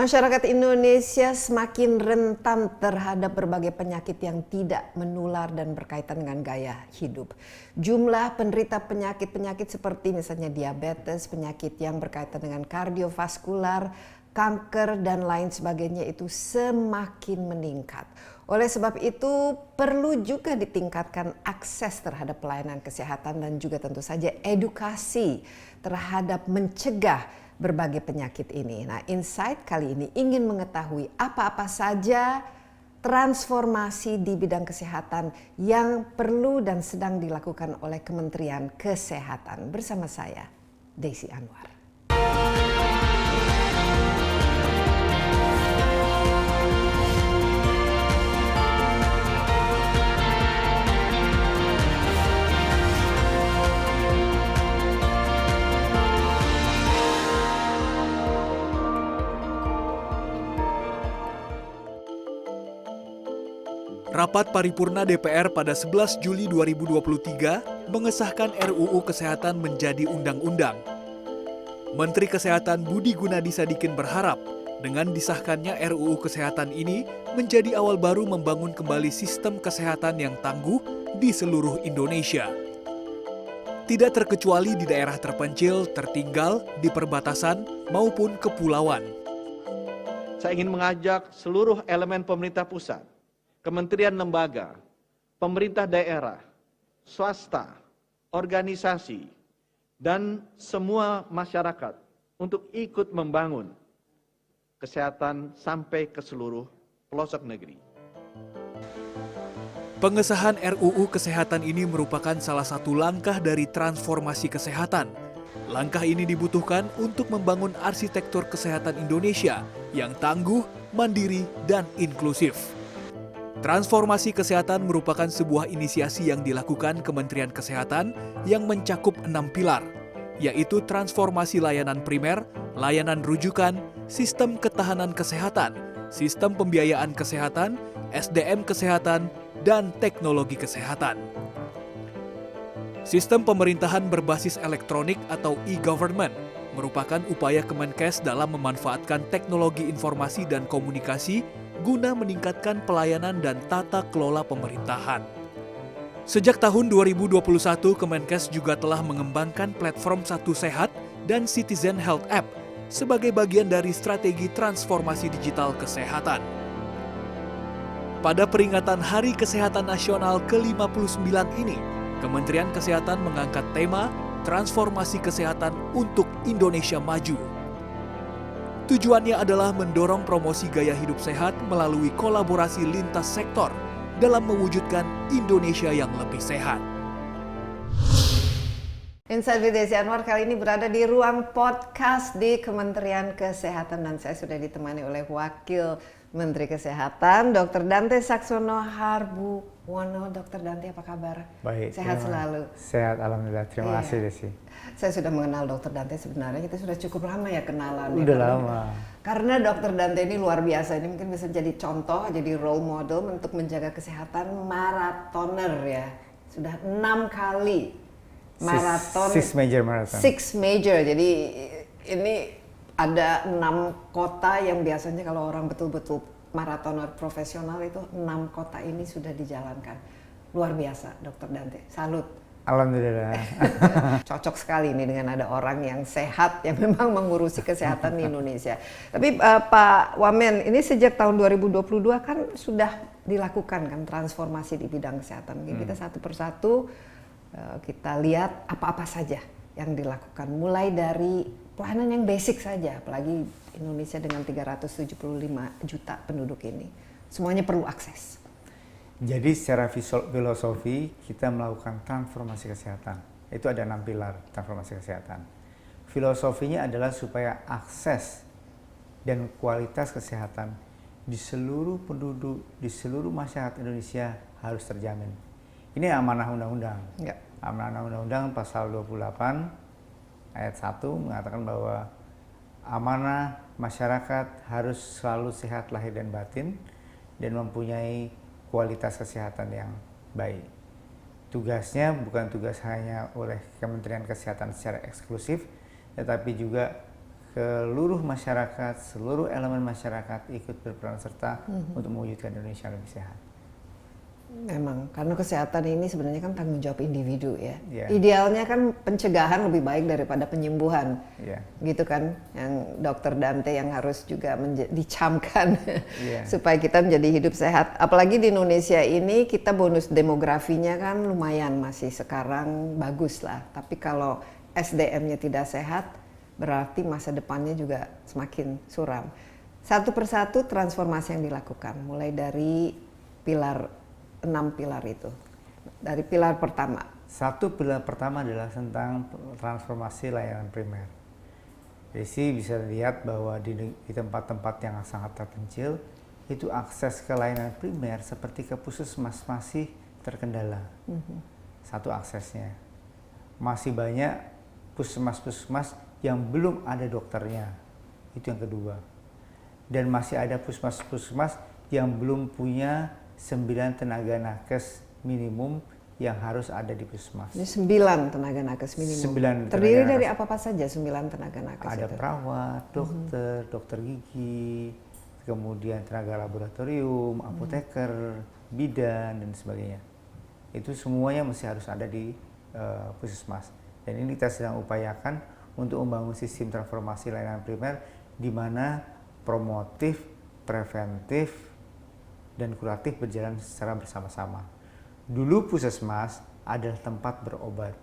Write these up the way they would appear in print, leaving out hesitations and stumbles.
Masyarakat Indonesia semakin rentan terhadap berbagai penyakit yang tidak menular dan berkaitan dengan gaya hidup. Jumlah penderita penyakit-penyakit seperti misalnya diabetes, penyakit yang berkaitan dengan kardiovaskular, kanker, dan lain sebagainya itu semakin meningkat. Oleh sebab itu perlu juga ditingkatkan akses terhadap pelayanan kesehatan dan juga tentu saja edukasi terhadap mencegah berbagai penyakit ini. Nah, Insight kali ini ingin mengetahui apa-apa saja transformasi di bidang kesehatan yang perlu dan sedang dilakukan oleh Kementerian Kesehatan. Bersama saya, Desi Anwar. Rapat paripurna DPR pada 11 Juli 2023 mengesahkan RUU Kesehatan menjadi undang-undang. Menteri Kesehatan Budi Gunadi Sadikin berharap dengan disahkannya RUU Kesehatan ini menjadi awal baru membangun kembali sistem kesehatan yang tangguh di seluruh Indonesia. Tidak terkecuali di daerah terpencil, tertinggal, di perbatasan, maupun kepulauan. Saya ingin mengajak seluruh elemen pemerintah pusat, kementerian lembaga, pemerintah daerah, swasta, organisasi, dan semua masyarakat untuk ikut membangun kesehatan sampai ke seluruh pelosok negeri. Pengesahan RUU Kesehatan ini merupakan salah satu langkah dari transformasi kesehatan. Langkah ini dibutuhkan untuk membangun arsitektur kesehatan Indonesia yang tangguh, mandiri, dan inklusif. Transformasi kesehatan merupakan sebuah inisiasi yang dilakukan Kementerian Kesehatan yang mencakup 6 pilar, yaitu transformasi layanan primer, layanan rujukan, sistem ketahanan kesehatan, sistem pembiayaan kesehatan, SDM kesehatan, dan teknologi kesehatan. Sistem pemerintahan berbasis elektronik atau e-government merupakan upaya Kemenkes dalam memanfaatkan teknologi informasi dan komunikasi guna meningkatkan pelayanan dan tata kelola pemerintahan. Sejak tahun 2021, Kemenkes juga telah mengembangkan platform Satu Sehat dan Citizen Health App sebagai bagian dari strategi transformasi digital kesehatan. Pada peringatan Hari Kesehatan Nasional ke-59 ini, Kementerian Kesehatan mengangkat tema Transformasi Kesehatan untuk Indonesia Maju. Tujuannya adalah mendorong promosi gaya hidup sehat melalui kolaborasi lintas sektor dalam mewujudkan Indonesia yang lebih sehat. Insight with Desi Anwar kali ini berada di ruang podcast di Kementerian Kesehatan dan saya sudah ditemani oleh Wakil Menteri Kesehatan, Dr. Dante Saxono Harbuwono. Dr. Dante, apa kabar? Baik. Sehat selalu. Sehat, alhamdulillah. Terima kasih, Desi. Saya sudah mengenal Dr. Dante sebenarnya, kita sudah cukup lama ya kenalan. Udah lama. Karena Dr. Dante ini luar biasa, ini mungkin bisa jadi contoh, jadi role model untuk menjaga kesehatan maratoner ya. Sudah 6 kali maraton. Six major marathon. Six major, jadi ini ada 6 kota yang biasanya kalau orang betul-betul maratoner profesional itu 6 kota ini sudah dijalankan. Luar biasa, Dr. Dante. Salut. Alhamdulillah. Cocok sekali ini dengan ada orang yang sehat yang memang mengurusi kesehatan di Indonesia. Tapi Pak Wamen, ini sejak tahun 2022 kan sudah dilakukan kan transformasi di bidang kesehatan. Mungkin kita satu persatu kita lihat apa-apa saja yang dilakukan. Mulai dari pelayanan yang basic saja, apalagi Indonesia dengan 375 juta penduduk ini. Semuanya perlu akses. Jadi secara filosofi kita melakukan transformasi kesehatan. Itu ada 6 pilar transformasi kesehatan. Filosofinya adalah supaya akses dan kualitas kesehatan di seluruh penduduk, di seluruh masyarakat Indonesia harus terjamin. Ini amanah undang-undang. Ya. Amanah undang-undang pasal 28 ayat 1 mengatakan bahwa amanah masyarakat harus selalu sehat lahir dan batin dan mempunyai kualitas kesehatan yang baik. Tugasnya bukan tugas hanya oleh Kementerian Kesehatan secara eksklusif, tetapi juga seluruh masyarakat, seluruh elemen masyarakat ikut berperan serta untuk mewujudkan Indonesia lebih sehat. Memang, karena kesehatan ini sebenarnya kan tanggung jawab individu ya. Yeah. Idealnya kan pencegahan lebih baik daripada penyembuhan, Yeah. gitu kan? Yang Dokter Dante yang harus juga dicamkan Yeah. supaya kita menjadi hidup sehat. Apalagi di Indonesia ini kita bonus demografinya kan lumayan masih sekarang bagus lah. Tapi kalau SDM-nya tidak sehat, berarti masa depannya juga semakin suram. Satu persatu transformasi yang dilakukan, mulai dari 6 pilar itu. Dari pilar pertama. Satu pilar pertama adalah tentang transformasi layanan primer. Jadi bisa lihat bahwa di tempat-tempat yang sangat terpencil, itu akses ke layanan primer seperti ke puskesmas masih terkendala. Satu aksesnya. Masih banyak puskesmas-puskesmas yang belum ada dokternya. Itu yang kedua. Dan masih ada puskesmas-puskesmas yang belum punya 9 tenaga nakes minimum yang harus ada di puskesmas. Ini 9 tenaga nakes minimum. 9 Terdiri tenaga dari nakes. apa saja 9 tenaga nakes Ada itu? perawat, dokter, dokter gigi, kemudian tenaga laboratorium, apoteker, bidan, dan sebagainya. Itu semuanya mesti harus ada di puskesmas. Dan ini kita sedang upayakan untuk membangun sistem transformasi layanan primer di mana promotif, preventif, dan kuratif berjalan secara bersama-sama. Dulu puskesmas adalah tempat berobat,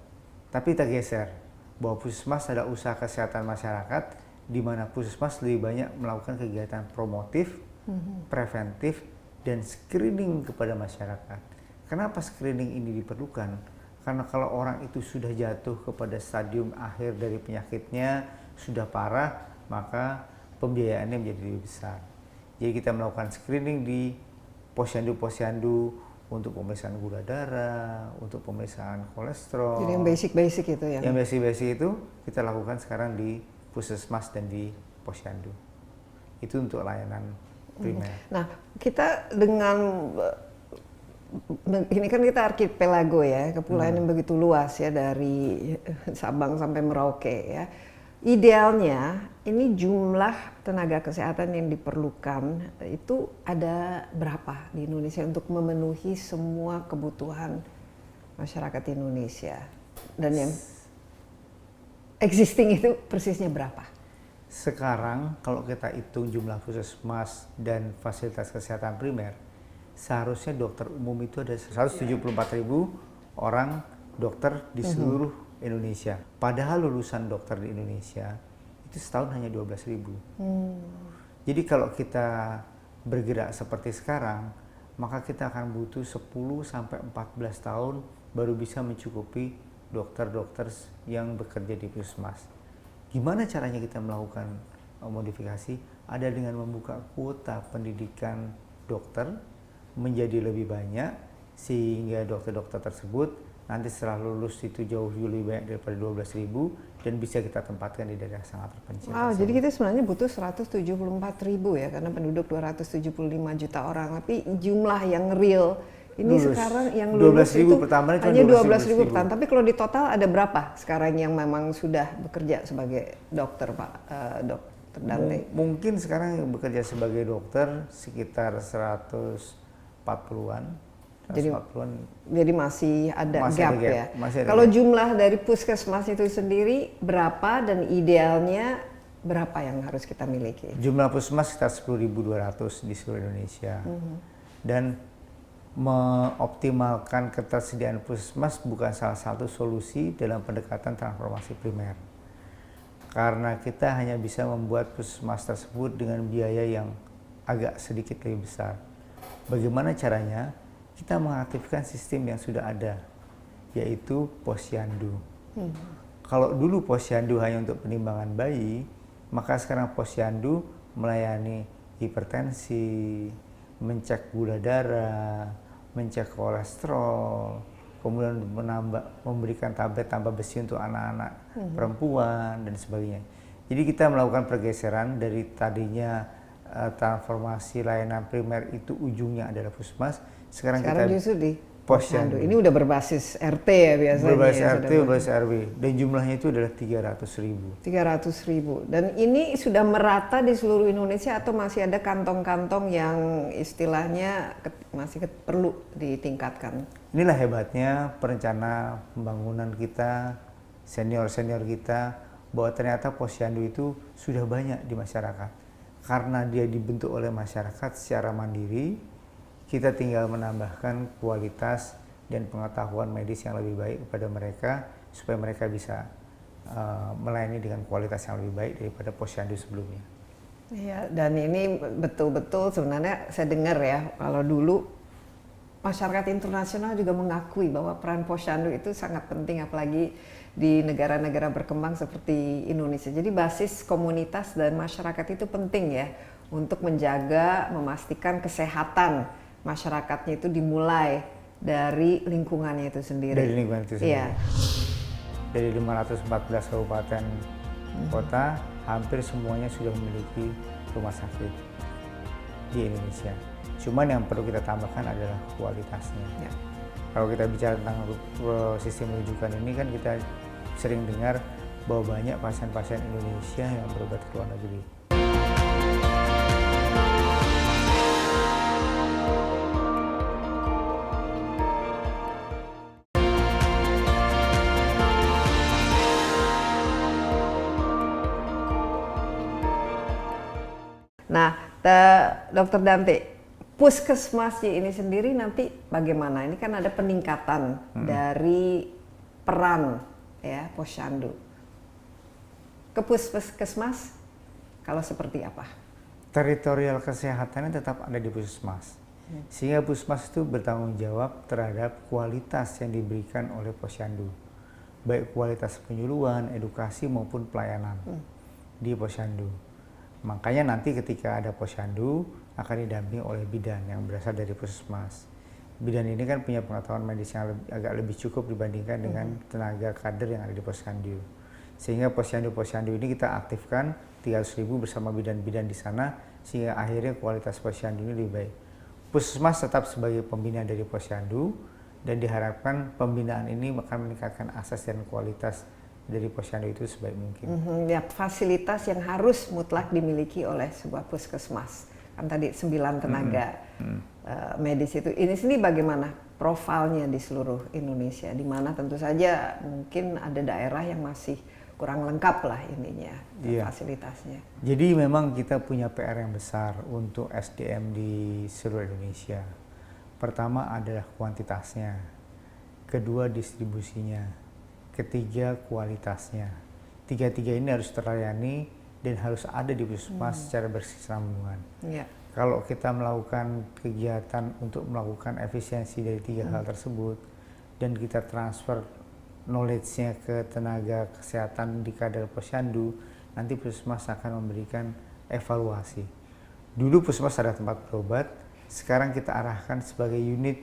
tapi kita geser bahwa puskesmas adalah usaha kesehatan masyarakat, di mana puskesmas lebih banyak melakukan kegiatan promotif, preventif, dan screening kepada masyarakat. Kenapa screening ini diperlukan? Karena kalau orang itu sudah jatuh kepada stadium akhir dari penyakitnya, sudah parah, maka pembiayaannya menjadi lebih besar. Jadi kita melakukan screening di posyandu-posyandu untuk pemeriksaan gula darah, untuk pemeriksaan kolesterol. Jadi yang basic-basic itu ya? Yang basic-basic itu kita lakukan sekarang di puskesmas dan di posyandu. Itu untuk layanan primer. Nah, kita dengan ini kan kita arkipelago ya, kepulauan yang begitu luas ya, dari Sabang sampai Merauke ya. Idealnya ini jumlah tenaga kesehatan yang diperlukan itu ada berapa di Indonesia untuk memenuhi semua kebutuhan masyarakat Indonesia, dan yang existing itu persisnya berapa? Sekarang kalau kita hitung jumlah puskesmas dan fasilitas kesehatan primer, seharusnya dokter umum itu ada 174.000 orang dokter di seluruh Indonesia. Padahal lulusan dokter di Indonesia itu setahun hanya 12.000. Jadi kalau kita bergerak seperti sekarang, maka kita akan butuh 10 sampai 14 tahun baru bisa mencukupi dokter-dokter yang bekerja di puskesmas. Gimana caranya kita melakukan modifikasi? Ada dengan membuka kuota pendidikan dokter menjadi lebih banyak, sehingga dokter-dokter tersebut nanti setelah lulus itu jauh lebih banyak daripada 12.000 dan bisa kita tempatkan di daerah sangat terpencil. Wow, jadi kita sebenarnya butuh 174.000 ya, karena penduduk 275 juta orang. Tapi jumlah yang real ini Lulus. sekarang yang lulus 12.000 itu pertama cuma hanya 12.000 12.000 per tahun. Tapi kalau di total ada berapa sekarang yang memang sudah bekerja sebagai dokter, Pak Dokter Dante? Mungkin sekarang yang bekerja sebagai dokter sekitar 140-an. Jadi masih ada Masih gap ada gap, ya. masih ada Kalau gap. jumlah dari puskesmas itu sendiri berapa, dan idealnya berapa yang harus kita miliki? Jumlah puskesmas sekitar 10.200 di seluruh Indonesia. Dan mengoptimalkan ketersediaan puskesmas bukan salah satu solusi dalam pendekatan transformasi primer. Karena kita hanya bisa membuat puskesmas tersebut dengan biaya yang agak sedikit lebih besar. Bagaimana caranya? Kita mengaktifkan sistem yang sudah ada, yaitu posyandu. Kalau dulu posyandu hanya untuk penimbangan bayi, maka sekarang posyandu melayani hipertensi, mencek gula darah, mencek kolesterol, kemudian memberikan tablet tambah besi untuk anak-anak perempuan dan sebagainya. Jadi kita melakukan pergeseran dari tadinya transformasi layanan primer itu ujungnya adalah puskesmas. Sekarang kita justru di posyandu. Ini udah berbasis RT ya biasanya. Berbasis ya, RT, berbasis RW. Dan jumlahnya itu adalah 300.000. 300.000. Dan ini sudah merata di seluruh Indonesia atau masih ada kantong-kantong yang istilahnya masih perlu ditingkatkan? Inilah hebatnya perencana pembangunan kita, senior-senior kita, bahwa ternyata posyandu itu sudah banyak di masyarakat. Karena dia dibentuk oleh masyarakat secara mandiri, kita tinggal menambahkan kualitas dan pengetahuan medis yang lebih baik kepada mereka supaya mereka bisa melayani dengan kualitas yang lebih baik daripada posyandu sebelumnya. Iya, dan ini betul-betul sebenarnya saya dengar ya, kalau dulu masyarakat internasional juga mengakui bahwa peran posyandu itu sangat penting, apalagi di negara-negara berkembang seperti Indonesia. Jadi basis komunitas dan masyarakat itu penting ya untuk menjaga, memastikan kesehatan masyarakatnya itu dimulai dari lingkungannya itu sendiri. Dari lingkungan itu sendiri. Iya. Dari 514 kabupaten kota, hampir semuanya sudah memiliki rumah sakit di Indonesia. Cuman yang perlu kita tambahkan adalah kualitasnya. Ya. Kalau kita bicara tentang sistem rujukan ini kan kita sering dengar bahwa banyak pasien-pasien Indonesia yang berobat ke luar negeri. Nah, Dokter Dante, puskesmasnya ini sendiri nanti bagaimana? Ini kan ada peningkatan dari peran ya posyandu. Ke puskesmas kalau seperti apa? Teritorial kesehatannya tetap ada di puskesmas. Sehingga puskesmas itu bertanggung jawab terhadap kualitas yang diberikan oleh posyandu. Baik kualitas penyuluhan, edukasi maupun pelayanan di posyandu. Makanya nanti ketika ada posyandu akan didampingi oleh bidan yang berasal dari puskesmas. Bidan ini kan punya pengetahuan medis yang agak lebih cukup dibandingkan dengan tenaga kader yang ada di posyandu. Sehingga posyandu-posyandu ini kita aktifkan 300.000 bersama bidan-bidan di sana sehingga akhirnya kualitas posyandu ini lebih baik. Puskesmas tetap sebagai pembina dari posyandu dan diharapkan pembinaan ini akan meningkatkan akses dan kualitas dari posyandu itu sebaik mungkin. Ya, fasilitas yang harus mutlak dimiliki oleh sebuah puskesmas. Kan tadi 9 tenaga medis itu. Ini sini bagaimana profilnya di seluruh Indonesia? Di mana tentu saja mungkin ada daerah yang masih kurang lengkap lah ininya, fasilitasnya. Jadi memang kita punya PR yang besar untuk SDM di seluruh Indonesia. Pertama adalah kuantitasnya, kedua distribusinya, ketiga kualitasnya. Tiga-tiga ini harus terlayani dan harus ada di puskesmas secara berkesinambungan. Ya. Kalau kita melakukan kegiatan untuk melakukan efisiensi dari tiga hal tersebut dan kita transfer knowledge-nya ke tenaga kesehatan di kader posyandu, nanti puskesmas akan memberikan evaluasi. Dulu puskesmas ada tempat berobat, sekarang kita arahkan sebagai unit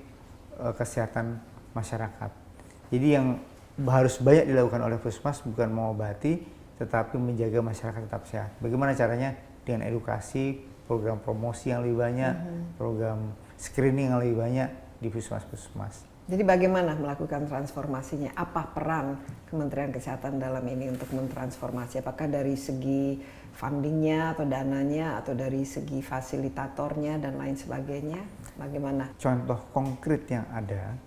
kesehatan masyarakat. Jadi yang harus banyak dilakukan oleh puskesmas bukan mengobati, tetapi menjaga masyarakat tetap sehat. Bagaimana caranya? Dengan edukasi, program promosi yang lebih banyak, program screening yang lebih banyak di puskesmas-puskesmas. Jadi bagaimana melakukan transformasinya? Apa peran Kementerian Kesehatan dalam ini untuk mentransformasi? Apakah dari segi fundingnya atau dananya atau dari segi fasilitatornya dan lain sebagainya? Bagaimana? Contoh konkret yang ada,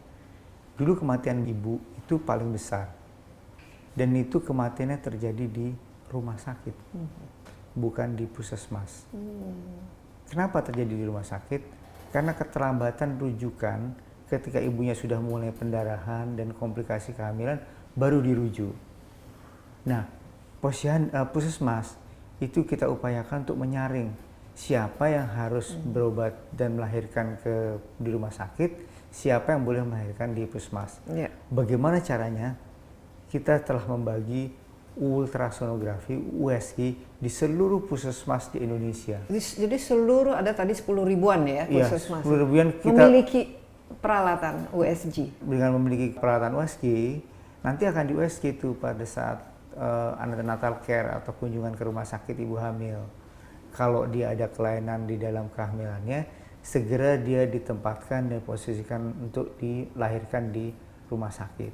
dulu kematian ibu itu paling besar. Dan itu kematiannya terjadi di rumah sakit, bukan di puskesmas. Kenapa terjadi di rumah sakit? Karena keterlambatan rujukan ketika ibunya sudah mulai pendarahan dan komplikasi kehamilan, baru dirujuk. Nah, puskesmas itu kita upayakan untuk menyaring siapa yang harus berobat dan melahirkan di rumah sakit, siapa yang boleh melahirkan di puskesmas. Yeah. Bagaimana caranya? Kita telah membagi ultrasonografi USG di seluruh puskesmas di Indonesia. Jadi seluruh ada tadi 10 ribuan ya puskesmas. 10 ribuan kita memiliki peralatan USG. Dengan memiliki peralatan USG, nanti akan di USG itu pada saat antenatal care atau kunjungan ke rumah sakit ibu hamil. Kalau dia ada kelainan di dalam kehamilannya, segera dia ditempatkan dan posisikan untuk dilahirkan di rumah sakit.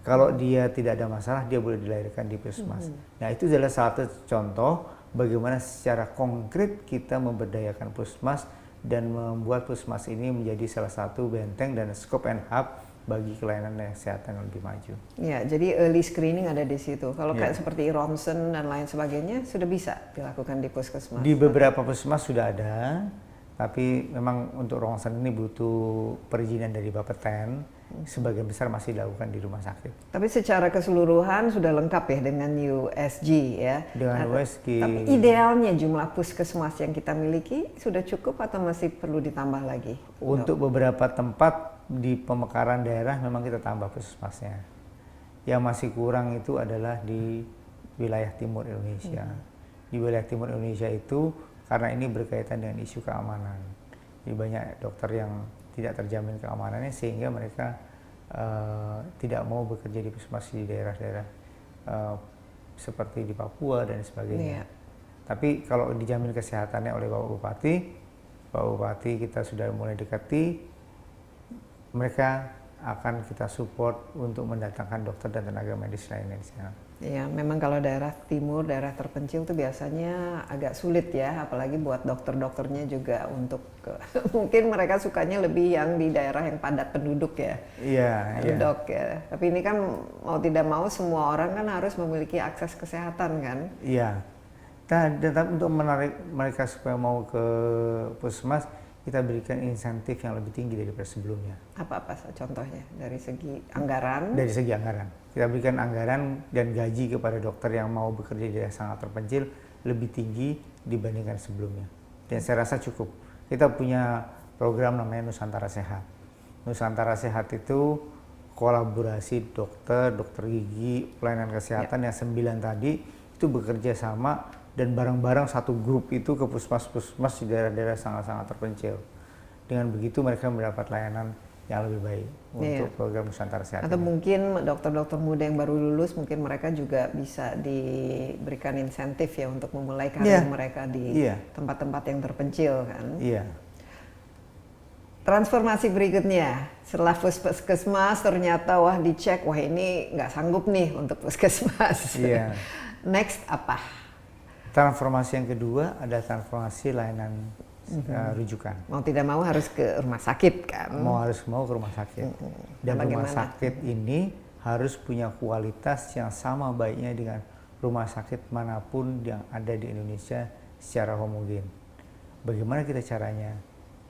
Kalau dia tidak ada masalah, dia boleh dilahirkan di puskesmas. Nah, itu adalah satu contoh bagaimana secara konkret kita memberdayakan puskesmas dan membuat puskesmas ini menjadi salah satu benteng dan scope and hub bagi kelainan kesehatan yang lebih maju. Ya, jadi early screening ada di situ. Kalau kayak seperti ronsen dan lain sebagainya sudah bisa dilakukan di puskesmas. Di beberapa puskesmas sudah ada, tapi memang untuk ronsen ini butuh perizinan dari Bapeten. Sebagian besar masih dilakukan di rumah sakit. Tapi secara keseluruhan sudah lengkap ya dengan USG ya. Dengan USG. Tapi idealnya jumlah puskesmas yang kita miliki sudah cukup atau masih perlu ditambah lagi? Untuk beberapa tempat di pemekaran daerah memang kita tambah puskesmasnya. Yang masih kurang itu adalah di wilayah timur Indonesia. Di wilayah timur Indonesia itu karena ini berkaitan dengan isu keamanan. Jadi banyak dokter yang tidak terjamin keamanannya sehingga mereka tidak mau bekerja di puskesmas di daerah-daerah seperti di Papua dan sebagainya. Tapi kalau dijamin kesehatannya oleh Pak Bupati kita sudah mulai dekati, mereka akan kita support untuk mendatangkan dokter dan tenaga medis lainnya di sana. Ya, memang kalau daerah timur, daerah terpencil itu biasanya agak sulit ya, apalagi buat dokter-dokternya juga untuk mungkin mereka sukanya lebih yang di daerah yang padat penduduk ya. Iya, Dok ya. Tapi ini kan mau tidak mau semua orang kan harus memiliki akses kesehatan kan. Iya. Dan untuk menarik mereka supaya mau ke puskesmas, kita berikan insentif yang lebih tinggi daripada sebelumnya. Apa-apa contohnya dari segi anggaran? Dari segi anggaran. Kita berikan anggaran dan gaji kepada dokter yang mau bekerja di daerah sangat terpencil lebih tinggi dibandingkan sebelumnya. Dan saya rasa cukup. Kita punya program namanya Nusantara Sehat. Nusantara Sehat itu kolaborasi dokter gigi, pelayanan kesehatan yang 9 tadi itu bekerja sama dan bareng-bareng satu grup itu ke puskesmas di daerah-daerah sangat-sangat terpencil. Dengan begitu mereka mendapat layanan yang lebih baik untuk program Nusantara Sehat. Atau mungkin dokter-dokter muda yang baru lulus mungkin mereka juga bisa diberikan insentif ya untuk memulai karir mereka di tempat-tempat yang terpencil kan. Iya. Transformasi berikutnya setelah puskesmas ternyata wah dicek wah ini nggak sanggup nih untuk puskesmas. Iya. Next apa? Transformasi yang kedua ada transformasi layanan rujukan. Mau tidak mau harus ke rumah sakit kan? Mau ke rumah sakit. Dan rumah sakit ini harus punya kualitas yang sama baiknya dengan rumah sakit manapun yang ada di Indonesia secara homogen. Bagaimana kita caranya?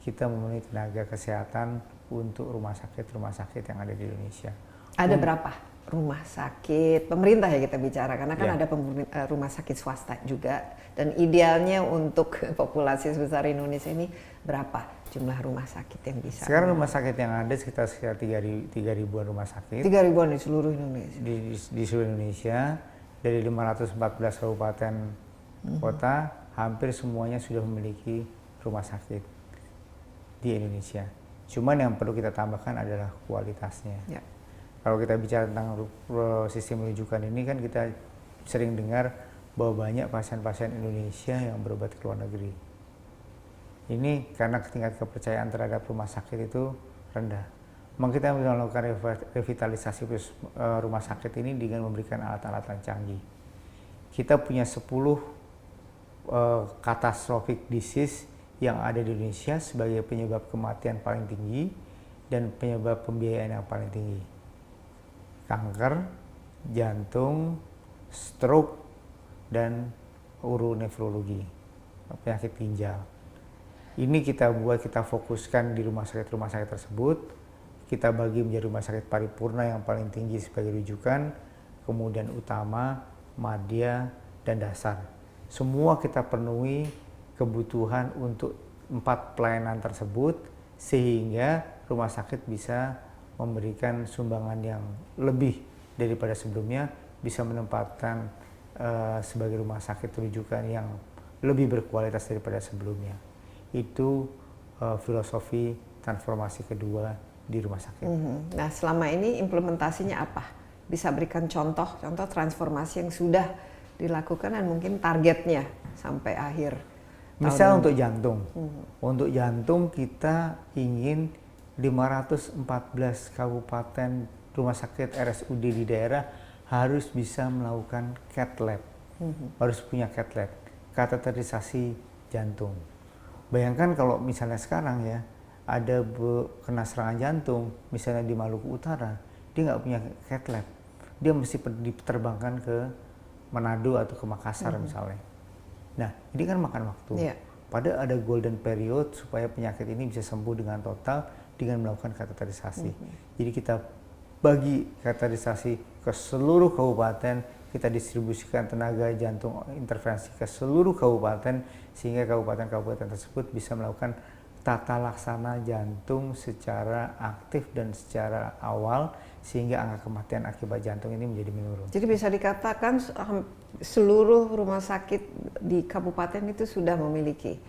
Kita memenuhi tenaga kesehatan untuk rumah sakit yang ada di Indonesia. Ada berapa rumah sakit pemerintah ya kita bicara karena kan ada rumah sakit swasta juga dan idealnya untuk populasi sebesar Indonesia ini berapa jumlah rumah sakit yang bisa? Sekarang rumah sakit yang ada sekitar 3.000-an rumah sakit. 3.000-an di seluruh Indonesia. Di seluruh Indonesia dari 514 kabupaten kota hampir semuanya sudah memiliki rumah sakit di Indonesia. Cuman yang perlu kita tambahkan adalah kualitasnya. Ya. Kalau kita bicara tentang sistem rujukan ini kan kita sering dengar bahwa banyak pasien-pasien Indonesia yang berobat ke luar negeri. Ini karena tingkat kepercayaan terhadap rumah sakit itu rendah. Memang kita melakukan revitalisasi rumah sakit ini dengan memberikan alat-alat yang canggih. Kita punya 10 catastrophic disease yang ada di Indonesia sebagai penyebab kematian paling tinggi dan penyebab pembiayaan yang paling tinggi. Kanker, jantung, stroke, dan uronefrologi, penyakit ginjal. Ini kita fokuskan di rumah sakit tersebut. Kita bagi menjadi rumah sakit paripurna yang paling tinggi sebagai rujukan, kemudian utama, madya, dan dasar. Semua kita penuhi kebutuhan untuk 4 pelayanan tersebut sehingga rumah sakit bisa memberikan sumbangan yang lebih daripada sebelumnya, bisa menempatkan sebagai rumah sakit rujukan yang lebih berkualitas daripada sebelumnya. Itu filosofi transformasi kedua di rumah sakit. Nah, selama ini implementasinya apa? Bisa berikan contoh transformasi yang sudah dilakukan dan mungkin targetnya sampai akhir Misal untuk jantung. Untuk jantung kita ingin 514 kabupaten rumah sakit RSUD di daerah harus bisa melakukan cath lab. Harus punya cath lab, kateterisasi jantung. Bayangkan kalau misalnya sekarang ya, ada kena serangan jantung, misalnya di Maluku Utara, dia nggak punya cath lab. Dia mesti diterbangkan ke Manado atau ke Makassar misalnya. Nah, ini kan makan waktu. Yeah. Padahal ada golden period supaya penyakit ini bisa sembuh dengan total dengan melakukan kateterisasi. Jadi kita bagi kateterisasi ke seluruh kabupaten, kita distribusikan tenaga jantung intervensi ke seluruh kabupaten sehingga kabupaten-kabupaten tersebut bisa melakukan tata laksana jantung secara aktif dan secara awal sehingga angka kematian akibat jantung ini menjadi menurun. Jadi bisa dikatakan seluruh rumah sakit di kabupaten itu sudah memiliki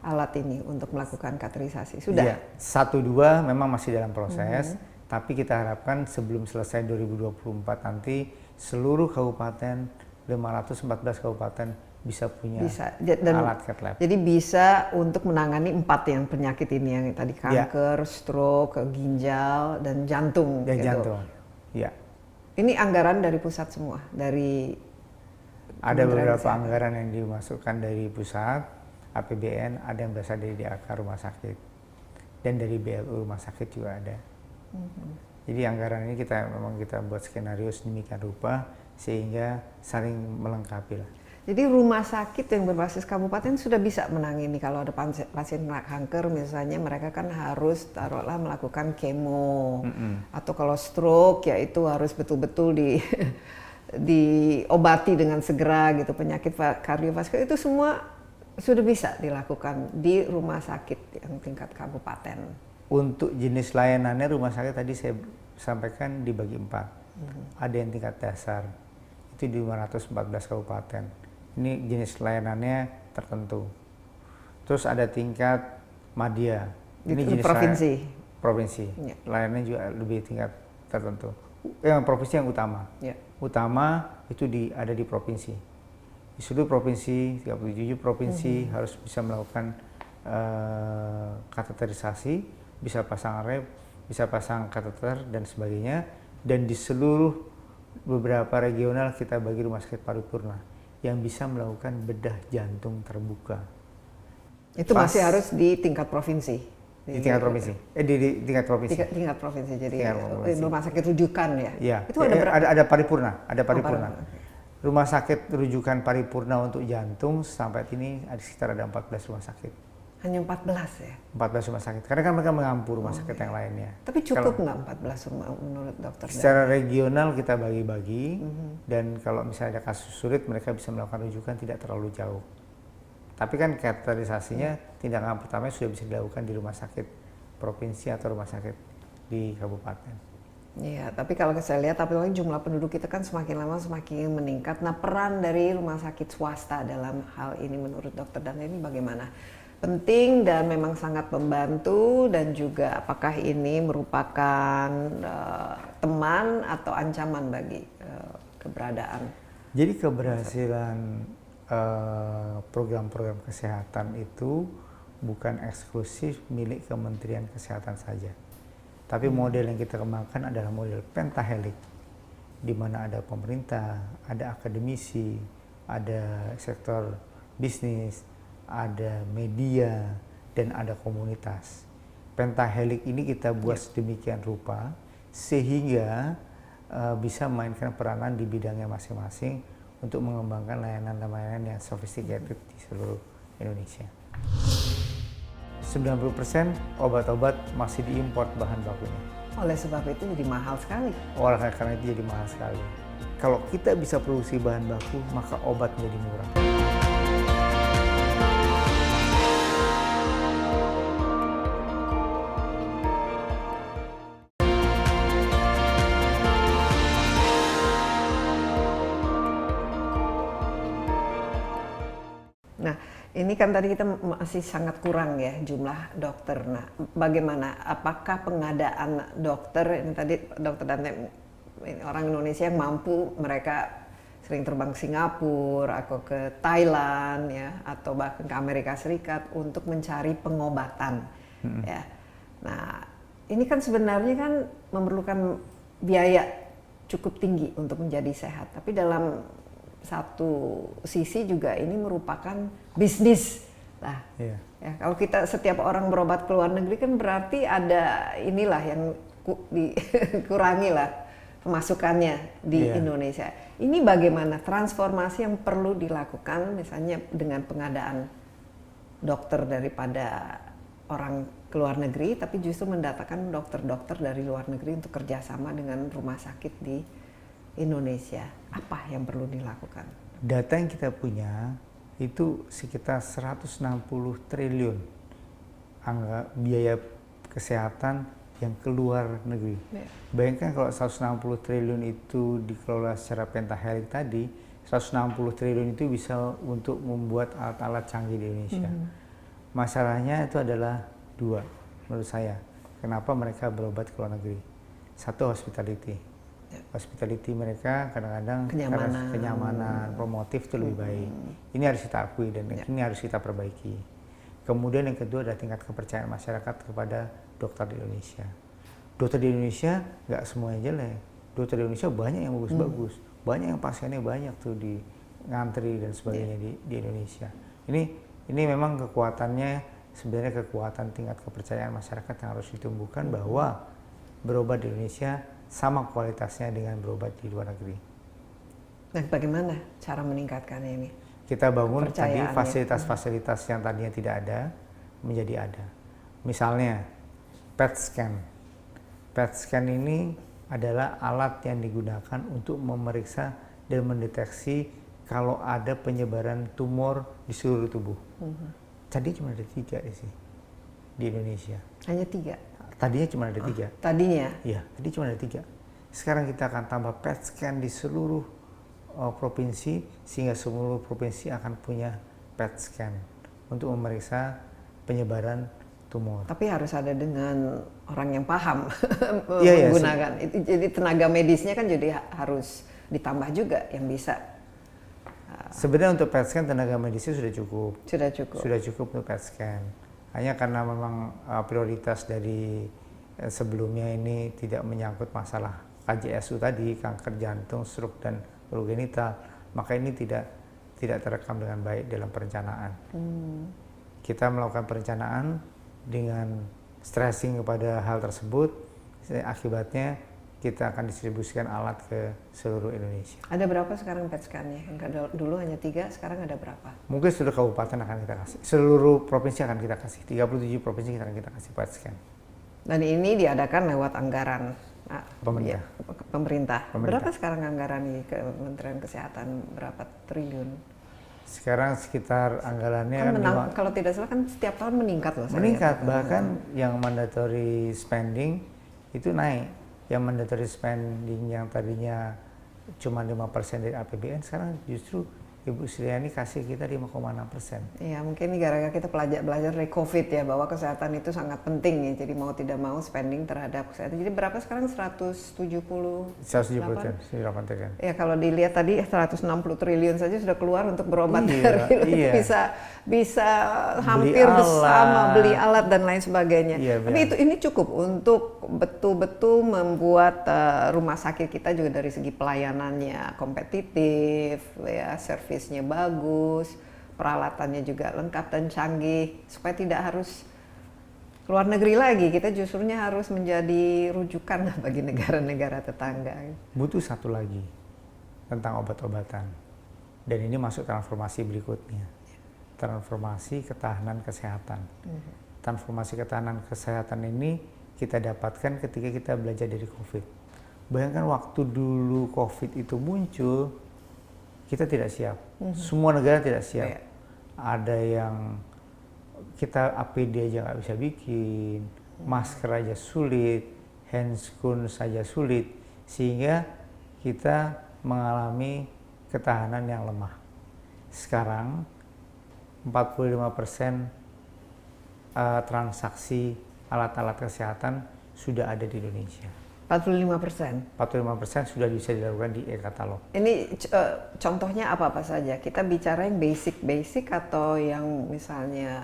alat ini untuk melakukan kateterisasi. Sudah? Iya, 1-2 memang masih dalam proses, tapi kita harapkan sebelum selesai 2024 nanti seluruh kabupaten, 514 kabupaten bisa punya alat cath lab. Jadi bisa untuk menangani 4 yang penyakit ini yang tadi kanker, stroke, ginjal, dan jantung. Dan jantung, ya. Ini anggaran dari pusat semua, dari ada beberapa anggaran yang dimasukkan dari pusat, APBN, ada yang berasal dari DAK rumah sakit, dan dari BLU rumah sakit juga ada. Jadi anggaran ini memang kita buat skenario sedemikian rupa sehingga saling melengkapi lah. Jadi rumah sakit yang berbasis kabupaten sudah bisa menangani kalau ada pasien kanker misalnya, mereka kan harus taruhlah melakukan kemo, atau kalau stroke ya itu harus betul-betul diobati dengan segera gitu, penyakit kardiovaskular itu semua sudah bisa dilakukan di rumah sakit yang tingkat kabupaten. Untuk jenis layanannya rumah sakit tadi saya sampaikan dibagi 4. Ada yang tingkat dasar, itu di 514 kabupaten. Ini jenis layanannya tertentu. Terus ada tingkat madya. Ini jenis provinsi. Ya. Layanannya juga lebih tingkat tertentu. Yang provinsi yang utama. Ya. Utama itu ada di provinsi. Di seluruh provinsi, 37 provinsi harus bisa melakukan kateterisasi, bisa pasang rep, bisa pasang kateter dan sebagainya. Dan di seluruh beberapa regional kita bagi rumah sakit paripurna yang bisa melakukan bedah jantung terbuka. Itu masih harus di tingkat provinsi? Di tingkat provinsi. Di tingkat provinsi. Tingkat provinsi, jadi rumah sakit rujukan ya? Iya, itu ada paripurna, ada paripurna. Rumah sakit rujukan paripurna untuk jantung sampai ini sekitar ada 14 rumah sakit. Hanya 14 ya? 14 rumah sakit, karena kan mereka mengampu rumah sakit yang lainnya. Tapi cukup nggak 14 rumah menurut dokter? Secara regional kita bagi-bagi, dan kalau misalnya ada kasus sulit mereka bisa melakukan rujukan tidak terlalu jauh. Tapi kan kateterisasinya tindakan pertama sudah bisa dilakukan di rumah sakit provinsi atau rumah sakit di kabupaten. Iya, tapi kalau saya lihat apalagi jumlah penduduk kita kan semakin lama semakin meningkat. Nah, peran dari rumah sakit swasta dalam hal ini menurut dokter dan ini bagaimana? Penting dan memang sangat membantu, dan juga apakah ini merupakan teman atau ancaman bagi keberadaan? Jadi keberhasilan program-program kesehatan itu bukan eksklusif milik Kementerian Kesehatan saja. Tapi model yang kita kembangkan adalah model pentahelik, di mana ada pemerintah, ada akademisi, ada sektor bisnis, ada media, dan ada komunitas. Pentahelik ini kita buat sedemikian rupa sehingga bisa memainkan peranan di bidangnya masing-masing untuk mengembangkan layanan-layanan yang sophisticated di seluruh Indonesia. 90% obat-obat masih diimport bahan bakunya. Oleh sebab itu jadi mahal sekali. Oleh karena itu jadi mahal sekali. Kalau kita bisa produksi bahan baku, maka obat menjadi murah. Nah, ini kan tadi kita masih sangat kurang ya jumlah dokter. Nah, bagaimana? Apakah pengadaan dokter, ini tadi dokter Dante orang Indonesia yang mampu, mereka sering terbang ke Singapura atau ke Thailand ya, atau bahkan ke Amerika Serikat untuk mencari pengobatan. Ya. Nah, ini kan sebenarnya kan memerlukan biaya cukup tinggi untuk menjadi sehat. Tapi dalam satu sisi juga ini merupakan bisnis lah. Iya. Ya, kalau kita setiap orang berobat ke luar negeri kan berarti ada inilah yang dikurangi lah pemasukannya di Indonesia. Ini bagaimana transformasi yang perlu dilakukan misalnya dengan pengadaan dokter daripada orang ke luar negeri, tapi justru mendatangkan dokter-dokter dari luar negeri untuk kerjasama dengan rumah sakit di Indonesia. Apa yang perlu dilakukan? Data yang kita punya itu sekitar 160 triliun angka biaya kesehatan yang keluar negeri. Bayangkan kalau 160 triliun itu dikelola secara pentahelik tadi, 160 triliun itu bisa untuk membuat alat-alat canggih di Indonesia. Masalahnya itu adalah dua menurut saya. Kenapa mereka berobat ke luar negeri? Satu, hospitality. Hospitality mereka kadang-kadang karena kenyamanan, promotif itu lebih baik. Ini harus kita akui dan ini harus kita perbaiki. Kemudian yang kedua adalah tingkat kepercayaan masyarakat kepada dokter di Indonesia. Dokter di Indonesia nggak semuanya jelek. Dokter di Indonesia banyak yang bagus-bagus, banyak yang pasiennya banyak tuh di ngantri dan sebagainya di Indonesia. Ini memang kekuatannya, sebenarnya kekuatan tingkat kepercayaan masyarakat yang harus ditumbuhkan bahwa berobat di Indonesia sama kualitasnya dengan berobat di luar negeri. Nah, bagaimana cara meningkatkannya ini? Kita bangun tadi fasilitas-fasilitas yang tadinya tidak ada menjadi ada. Misalnya PET scan. PET scan ini adalah alat yang digunakan untuk memeriksa dan mendeteksi kalau ada penyebaran tumor di seluruh tubuh. Tadi cuma ada 3 di Indonesia. Hanya 3? Tadinya cuma ada 3. Tadinya? Iya, tadi cuma ada 3. Sekarang kita akan tambah PET scan di seluruh provinsi, sehingga seluruh provinsi akan punya PET scan untuk memeriksa penyebaran tumor. Tapi harus ada dengan orang yang paham Iya, menggunakan. Jadi tenaga medisnya kan jadi harus ditambah juga yang bisa. Sebenarnya untuk PET scan tenaga medisnya sudah cukup. Sudah cukup. Sudah cukup untuk PET scan. Hanya karena memang prioritas dari sebelumnya ini tidak menyangkut masalah KJSU tadi, kanker jantung, stroke dan urogenital, maka ini tidak terekam dengan baik dalam perencanaan. Kita melakukan perencanaan dengan stressing kepada hal tersebut, akibatnya kita akan distribusikan alat ke seluruh Indonesia. Ada berapa sekarang PET scan-nya? Dulu hanya 3, sekarang ada berapa? Mungkin seluruh kabupaten akan kita kasih, seluruh provinsi akan kita kasih, 37 provinsi akan kita kasih PET scan. Dan ini diadakan lewat anggaran pemerintah. Berapa sekarang anggaran di Kementerian Kesehatan? Berapa triliun? Sekarang sekitar anggarannya kan kalau tidak salah kan setiap tahun meningkat loh. Meningkat, bahkan yang mandatory spending itu naik. Yang mandatory spending yang tadinya cuma 5% dari APBN, sekarang justru Ibu Sri Yani kasih kita 5,6%. Iya, mungkin ini gara-gara kita belajar dari COVID ya, bahwa kesehatan itu sangat penting ya. Jadi mau tidak mau spending terhadap kesehatan. Jadi berapa sekarang? 170 triliun. Ya, kalau dilihat tadi 160 triliun saja sudah keluar untuk berobat. Iya. bisa hampir bersama beli alat dan lain sebagainya. Iya, tapi ini cukup untuk betul-betul membuat rumah sakit kita juga dari segi pelayanannya kompetitif, ya, servisnya bagus, peralatannya juga lengkap dan canggih, supaya tidak harus keluar negeri lagi. Kita justrunya harus menjadi rujukan bagi negara-negara tetangga. Butuh satu lagi tentang obat-obatan, dan ini masuk transformasi berikutnya, transformasi ketahanan kesehatan. Transformasi ketahanan kesehatan ini kita dapatkan ketika kita belajar dari COVID. Bayangkan waktu dulu COVID itu muncul, kita tidak siap. Semua negara tidak siap. Ada yang kita APD aja nggak bisa bikin, masker aja sulit, handscoon saja sulit, sehingga kita mengalami ketahanan yang lemah. Sekarang 45% transaksi alat-alat kesehatan sudah ada di Indonesia. 45%. 45% sudah bisa dilakukan di e-katalog. Ini contohnya apa-apa saja? Kita bicara yang basic atau yang misalnya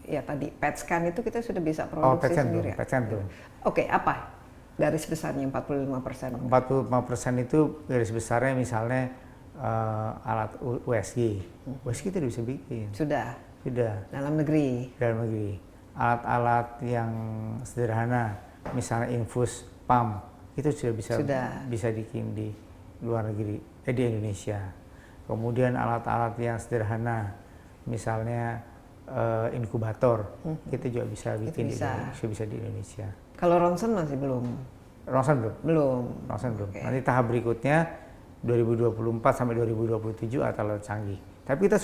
ya tadi PET scan itu kita sudah bisa produksi sendiri. PET scan belum. Oke, apa garis besarnya 45%? 45% itu garis besarnya misalnya alat USG. USG itu bisa bikin. Sudah. Dalam negeri. Alat-alat yang sederhana, misalnya infus pump, itu sudah bisa bikin di luar negeri, di Indonesia. Kemudian alat-alat yang sederhana, misalnya inkubator, kita juga bisa bikin bisa di Indonesia. Kalau ronsen masih belum? Ronsen belum. Okay. Nanti tahap berikutnya 2024 sampai 2027 alat canggih. Tapi kita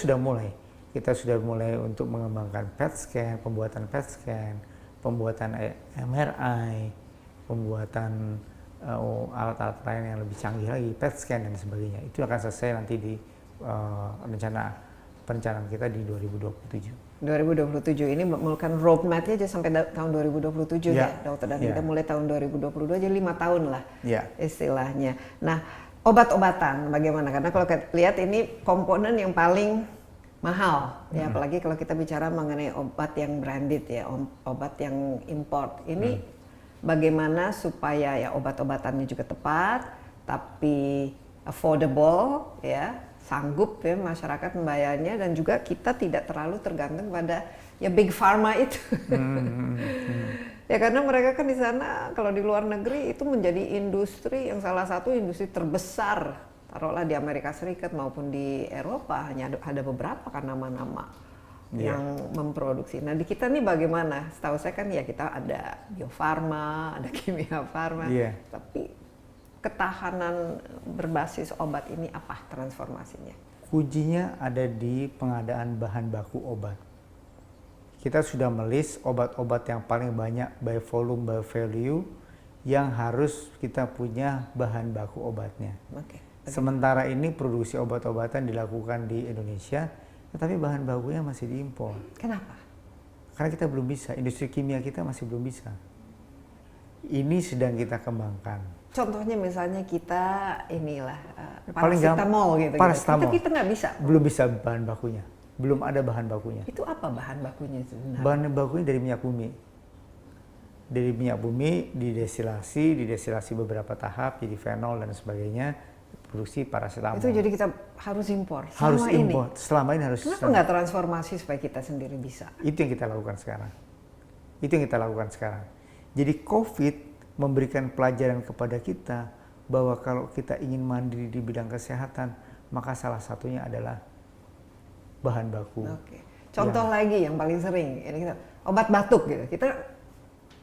sudah mulai untuk mengembangkan PET scan, pembuatan PET scan, pembuatan MRI, pembuatan alat-alat lain yang lebih canggih lagi, PET scan dan sebagainya. Itu akan selesai nanti di perencanaan kita di 2027. 2027 ini memerlukan roadmap-nya aja sampai tahun 2027 ya, dokter. Dan kita mulai tahun 2022 aja 5 tahun lah istilahnya. Nah, obat-obatan bagaimana? Karena kalau kita lihat ini komponen yang paling mahal, ya apalagi kalau kita bicara mengenai obat yang branded ya, obat yang import. Ini bagaimana supaya ya obat-obatannya juga tepat, tapi affordable ya, sanggup ya masyarakat membayarnya, dan juga kita tidak terlalu tergantung pada ya big pharma itu. Ya karena mereka kan di sana kalau di luar negeri itu menjadi industri yang salah satu industri terbesar, taruhlah di Amerika Serikat maupun di Eropa, hanya ada beberapa kan nama-nama yang memproduksi. Nah di kita nih bagaimana? Setahu saya kan ya kita ada Bio Farma, ada Kimia Farma, tapi ketahanan berbasis obat ini apa transformasinya? Kuncinya ada di pengadaan bahan baku obat. Kita sudah melis obat-obat yang paling banyak by volume, by value, yang harus kita punya bahan baku obatnya. Sementara ini produksi obat-obatan dilakukan di Indonesia, tetapi bahan bakunya masih diimpor. Kenapa? Karena kita belum bisa, industri kimia kita masih belum bisa. Ini sedang kita kembangkan. Contohnya misalnya kita inilah paracetamol gitu. Paracetamol. Kita nggak bisa. Belum bisa bahan bakunya. Belum ada bahan bakunya. Itu apa bahan bakunya sebenarnya? Bahan bakunya dari minyak bumi. Dari minyak bumi didesilasi beberapa tahap jadi fenol dan sebagainya, produksi paracetamol. Itu jadi kita harus impor. Harus impor. Selama ini harus. Kenapa nggak transformasi supaya kita sendiri bisa? Itu yang kita lakukan sekarang. Jadi COVID memberikan pelajaran kepada kita bahwa kalau kita ingin mandiri di bidang kesehatan, maka salah satunya adalah bahan baku. Contoh lagi yang paling sering, ini kita obat batuk gitu.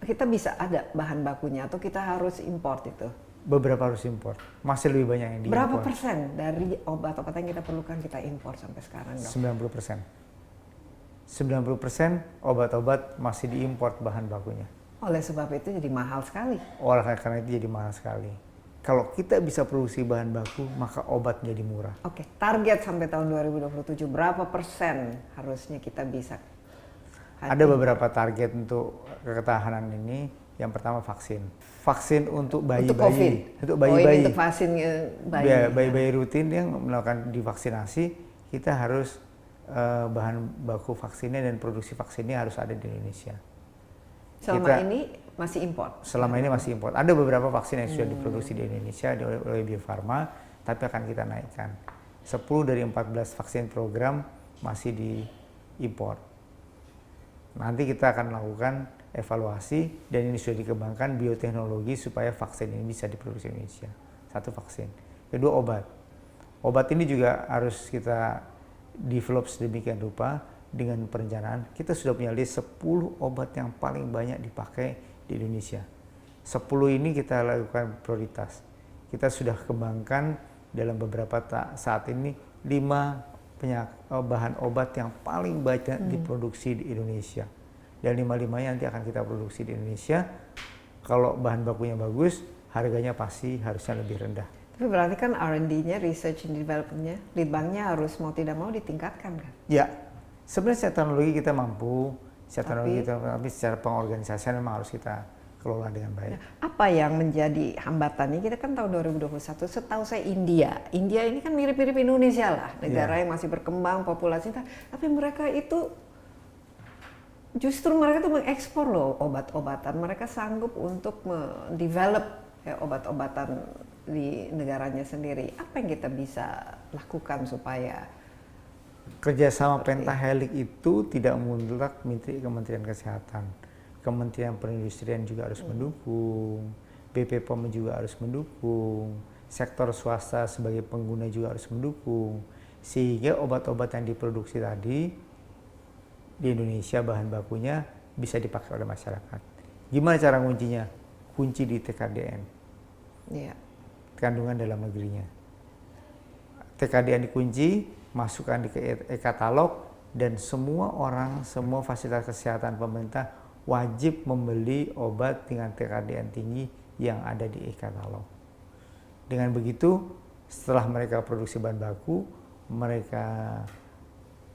Kita bisa ada bahan bakunya atau kita harus import itu? Beberapa harus import. Masih lebih banyak yang diimpor. Berapa persen dari obat-obatan yang kita perlukan kita impor sampai sekarang, dok? 90%. 90% obat-obat masih diimpor bahan bakunya. Oleh sebab itu jadi mahal sekali. Oleh karena itu jadi mahal sekali. Kalau kita bisa produksi bahan baku, maka obat jadi murah. Target sampai tahun 2027 berapa persen harusnya kita bisa? Ada beberapa target untuk ketahanan ini. Yang pertama vaksin. Vaksin untuk bayi-bayi. Untuk bayi-bayi. Untuk vaksin bayi. Bayi-bayi rutin yang melakukan divaksinasi, kita harus bahan baku vaksinnya dan produksi vaksinnya harus ada di Indonesia. Selama ini masih import? Selama ini masih import. Ada beberapa vaksin yang sudah diproduksi di Indonesia oleh Bio Farma, tapi akan kita naikkan. 10 dari 14 vaksin program masih diimpor. Nanti kita akan melakukan evaluasi, dan ini sudah dikembangkan bioteknologi supaya vaksin ini bisa diproduksi di Indonesia. Satu vaksin. Kedua obat. Obat ini juga harus kita develop sedemikian rupa. Dengan perencanaan, kita sudah punya list 10 obat yang paling banyak dipakai di Indonesia. 10 ini kita lakukan prioritas. Kita sudah kembangkan dalam beberapa saat ini 5 bahan obat yang paling banyak diproduksi di Indonesia. Dan 5-5-nya nanti akan kita produksi di Indonesia. Kalau bahan bakunya bagus, harganya pasti harusnya lebih rendah. Tapi berarti kan R&D-nya, research and development-nya, lead bank-nya harus mau tidak mau ditingkatkan kan? Ya. Sebenarnya secara teknologi kita mampu, tapi secara pengorganisasian memang harus kita kelola dengan baik. Apa yang menjadi hambatannya? Kita kan tahun 2021, setahu saya India ini kan mirip-mirip Indonesia lah, negara yang masih berkembang, populasi, tapi mereka itu justru mereka tuh mengekspor loh obat-obatan. Mereka sanggup untuk mendevelop ya, obat-obatan di negaranya sendiri. Apa yang kita bisa lakukan supaya kerjasama pentahelix itu tidak mutlak Kementerian Kesehatan. Kementerian Perindustrian juga harus mendukung, BPOM juga harus mendukung, sektor swasta sebagai pengguna juga harus mendukung, sehingga obat-obat yang diproduksi tadi di Indonesia bahan bakunya bisa dipakai oleh masyarakat. Gimana cara kuncinya? Kunci di TKDN, kandungan dalam negerinya. TKDN dikunci, masukkan di e-katalog, dan semua orang, semua fasilitas kesehatan pemerintah wajib membeli obat dengan TKDN tinggi yang ada di e-katalog. Dengan begitu, setelah mereka produksi bahan baku, mereka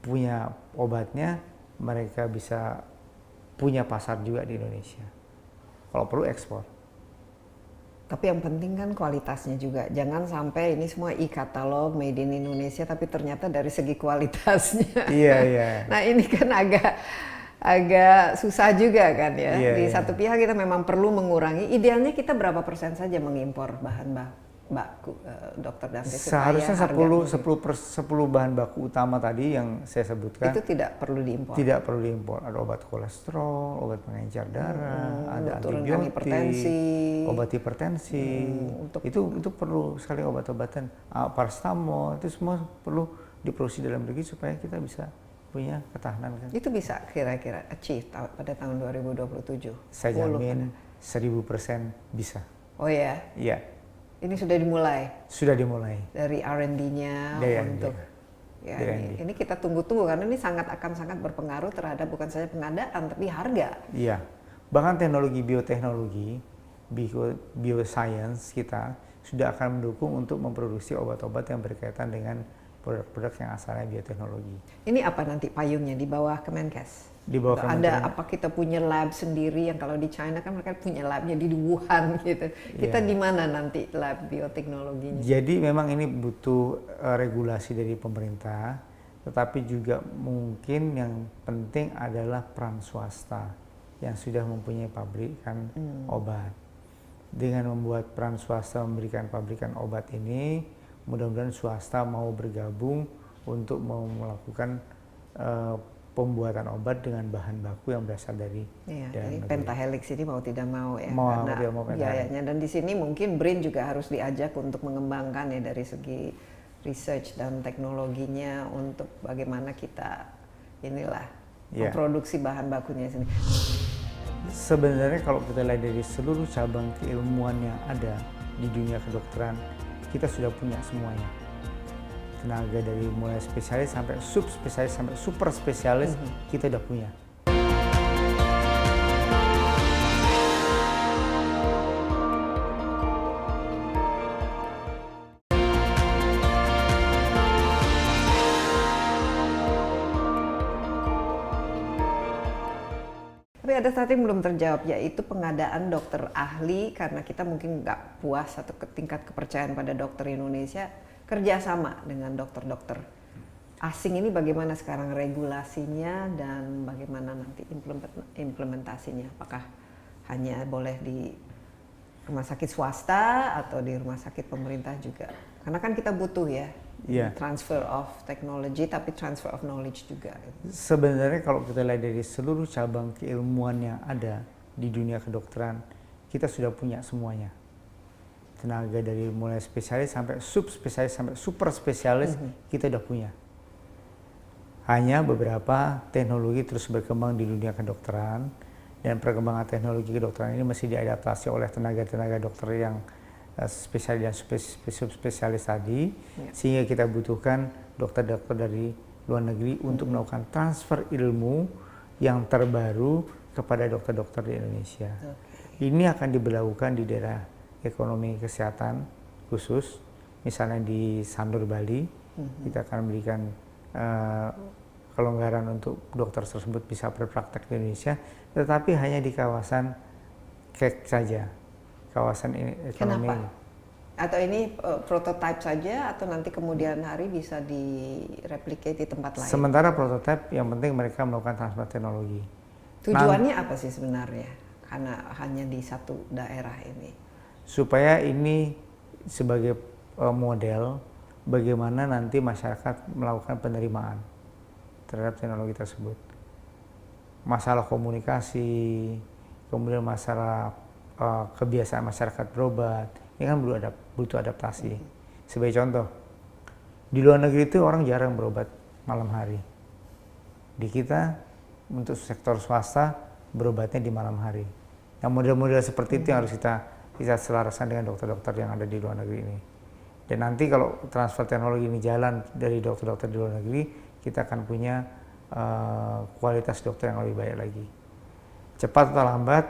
punya obatnya, mereka bisa punya pasar juga di Indonesia. Kalau perlu ekspor. Tapi yang penting kan kualitasnya juga. Jangan sampai ini semua e-katalog made in Indonesia tapi ternyata dari segi kualitasnya. Iya. Nah, ini kan agak susah juga kan ya. Di satu pihak kita memang perlu mengurangi. Idealnya kita berapa persen saja mengimpor bahan baku, Dokter Dante? Seharusnya 10 bahan baku utama tadi yang saya sebutkan itu tidak perlu diimpor. Tidak perlu diimpor. Ada obat kolesterol, obat pengencer darah, ada antibiotik, obat hipertensi. Itu perlu sekali obat-obatan, paracetamol, itu semua perlu diproduksi dalam negeri supaya kita bisa punya ketahanan kan. Itu bisa kira-kira achieve pada tahun 2027? Saya jamin 1000% bisa. Oh ya? Iya. Ini sudah dimulai? Sudah dimulai. Dari R&D-nya untuk... Ya, ini kita tunggu-tunggu karena ini akan sangat berpengaruh terhadap bukan saja pengadaan tapi harga. Iya. Bahkan teknologi bioteknologi, bioscience kita sudah akan mendukung untuk memproduksi obat-obat yang berkaitan dengan produk-produk yang asalnya bioteknologi. Ini apa nanti payungnya di bawah Kemenkes? Di bawah Kementerian. Ada apa kita punya lab sendiri yang kalau di China kan mereka punya labnya di Wuhan gitu. Kita di mana nanti lab bioteknologinya? Jadi memang ini butuh regulasi dari pemerintah, tetapi juga mungkin yang penting adalah peran swasta yang sudah mempunyai pabrikan obat. Dengan membuat peran swasta memberikan pabrikan obat ini, mudah-mudahan swasta mau bergabung untuk mau melakukan pembuatan obat dengan bahan baku yang berasal dari jadi pentahelix ini mau tidak mau ya, karena biayanya. Dan di sini mungkin BRIN juga harus diajak untuk mengembangkan ya dari segi research dan teknologinya untuk bagaimana kita memproduksi bahan bakunya sendiri. Sebenarnya kalau kita lihat dari seluruh cabang keilmuan yang ada di dunia kedokteran, kita sudah punya semuanya. Tenaga dari mulai spesialis sampai subspesialis sampai super spesialis kita udah punya. Tapi ada satu yang belum terjawab, yaitu pengadaan dokter ahli, karena kita mungkin nggak puas atau tingkat kepercayaan pada dokter Indonesia. Kerjasama dengan dokter-dokter asing ini bagaimana sekarang regulasinya dan bagaimana nanti implementasinya? Apakah hanya boleh di rumah sakit swasta atau di rumah sakit pemerintah juga? Karena kan kita butuh transfer of technology tapi transfer of knowledge juga. Sebenarnya kalau kita lihat dari seluruh cabang keilmuan yang ada di dunia kedokteran, kita sudah punya semuanya. Tenaga dari mulai spesialis sampai subspesialis sampai super spesialis kita udah punya. Hanya beberapa teknologi terus berkembang di dunia kedokteran, dan perkembangan teknologi kedokteran ini masih diadaptasi oleh tenaga-tenaga dokter yang spesialis dan subspesialis tadi, sehingga kita butuhkan dokter-dokter dari luar negeri untuk melakukan transfer ilmu yang terbaru kepada dokter-dokter di Indonesia. Ini akan diberlakukan di daerah ekonomi kesehatan khusus, misalnya di Sanur Bali, kita akan memberikan kelonggaran untuk dokter tersebut bisa berpraktek di Indonesia, tetapi hanya di kawasan KEK saja, kawasan ekonomi. Kenapa? Atau ini prototipe saja atau nanti kemudian hari bisa direplicate di tempat lain? Sementara prototipe, yang penting mereka melakukan transfer teknologi. Tujuannya apa sih sebenarnya? Karena hanya di satu daerah ini. Supaya ini sebagai model bagaimana nanti masyarakat melakukan penerimaan terhadap teknologi tersebut. Masalah komunikasi, kemudian masalah kebiasaan masyarakat berobat, ini kan butuh adaptasi. Sebagai contoh, di luar negeri itu orang jarang berobat malam hari. Di kita, untuk sektor swasta, berobatnya di malam hari. Nah, model-model seperti itu yang harus kita selaraskan dengan dokter-dokter yang ada di luar negeri ini. Dan nanti kalau transfer teknologi ini jalan dari dokter-dokter di luar negeri, kita akan punya kualitas dokter yang lebih baik lagi. Cepat atau lambat,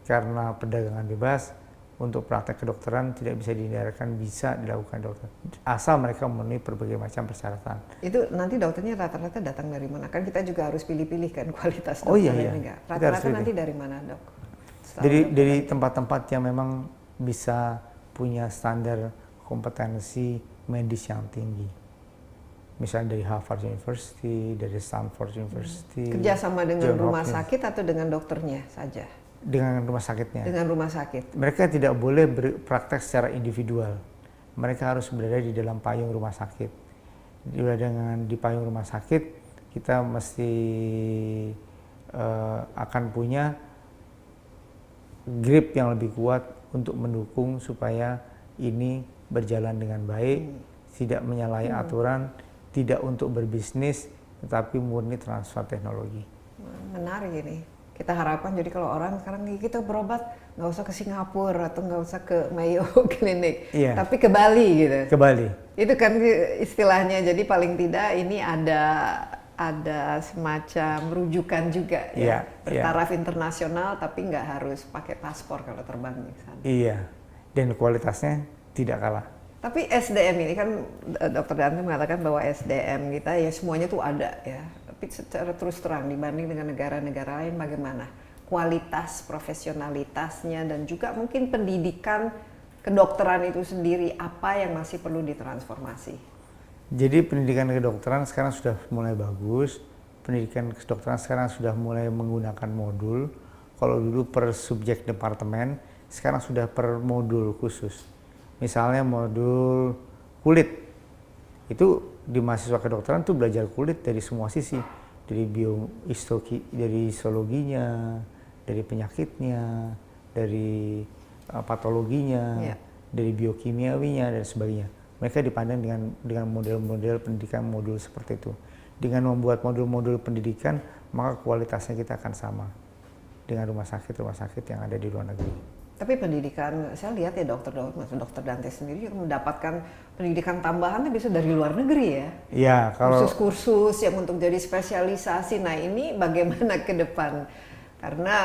karena perdagangan bebas, untuk praktek kedokteran tidak bisa dihindarkan, bisa dilakukan dokter. Asal mereka memenuhi berbagai macam persyaratan. Itu nanti dokternya rata-rata datang dari mana? Kan kita juga harus pilih-pilih kan kualitas dokter. Oh iya, iya. Rata-rata nanti dari mana, Dok? Dari tempat-tempat yang memang bisa punya standar kompetensi medis yang tinggi. Misalnya dari Harvard University, dari Stanford University. Kerjasama dengan rumah sakit atau dengan dokternya saja? Dengan rumah sakitnya. Dengan rumah sakit. Mereka tidak boleh berpraktek secara individual. Mereka harus berada di dalam payung rumah sakit. Di payung rumah sakit, kita mesti akan punya grip yang lebih kuat untuk mendukung supaya ini berjalan dengan baik, tidak menyalahi aturan, tidak untuk berbisnis, tetapi murni transfer teknologi. Menarik ini. Kita harapkan jadi kalau orang sekarang kita berobat nggak usah ke Singapura atau nggak usah ke Mayo Clinic, tapi ke Bali gitu. Ke Bali. Itu kan istilahnya. Jadi paling tidak ini ada semacam rujukan juga ya, bertaraf internasional, tapi nggak harus pakai paspor kalau terbang di sana. Iya. Dan kualitasnya tidak kalah. Tapi SDM ini kan Dr. Dante mengatakan bahwa SDM kita ya semuanya tuh ada ya. Tapi secara terus terang dibanding dengan negara-negara lain bagaimana? Kualitas profesionalitasnya dan juga mungkin pendidikan kedokteran itu sendiri apa yang masih perlu ditransformasi? Jadi pendidikan kedokteran sekarang sudah mulai bagus. Pendidikan kedokteran sekarang sudah mulai menggunakan modul. Kalau dulu per subjek departemen, sekarang sudah per modul khusus. Misalnya modul kulit, itu di mahasiswa kedokteran tuh belajar kulit dari semua sisi, dari dari histologinya, dari penyakitnya, dari patologinya, dari biokimiawinya dan sebagainya. Mereka dipandang dengan model-model pendidikan modul seperti itu. Dengan membuat modul-modul pendidikan, maka kualitasnya kita akan sama dengan rumah sakit yang ada di luar negeri. Tapi pendidikan, saya lihat ya dokter Dante sendiri juga mendapatkan pendidikan tambahan bisa dari luar negeri ya. Iya, kalau kursus-kursus yang untuk jadi spesialisasi. Nah ini bagaimana ke depan? Karena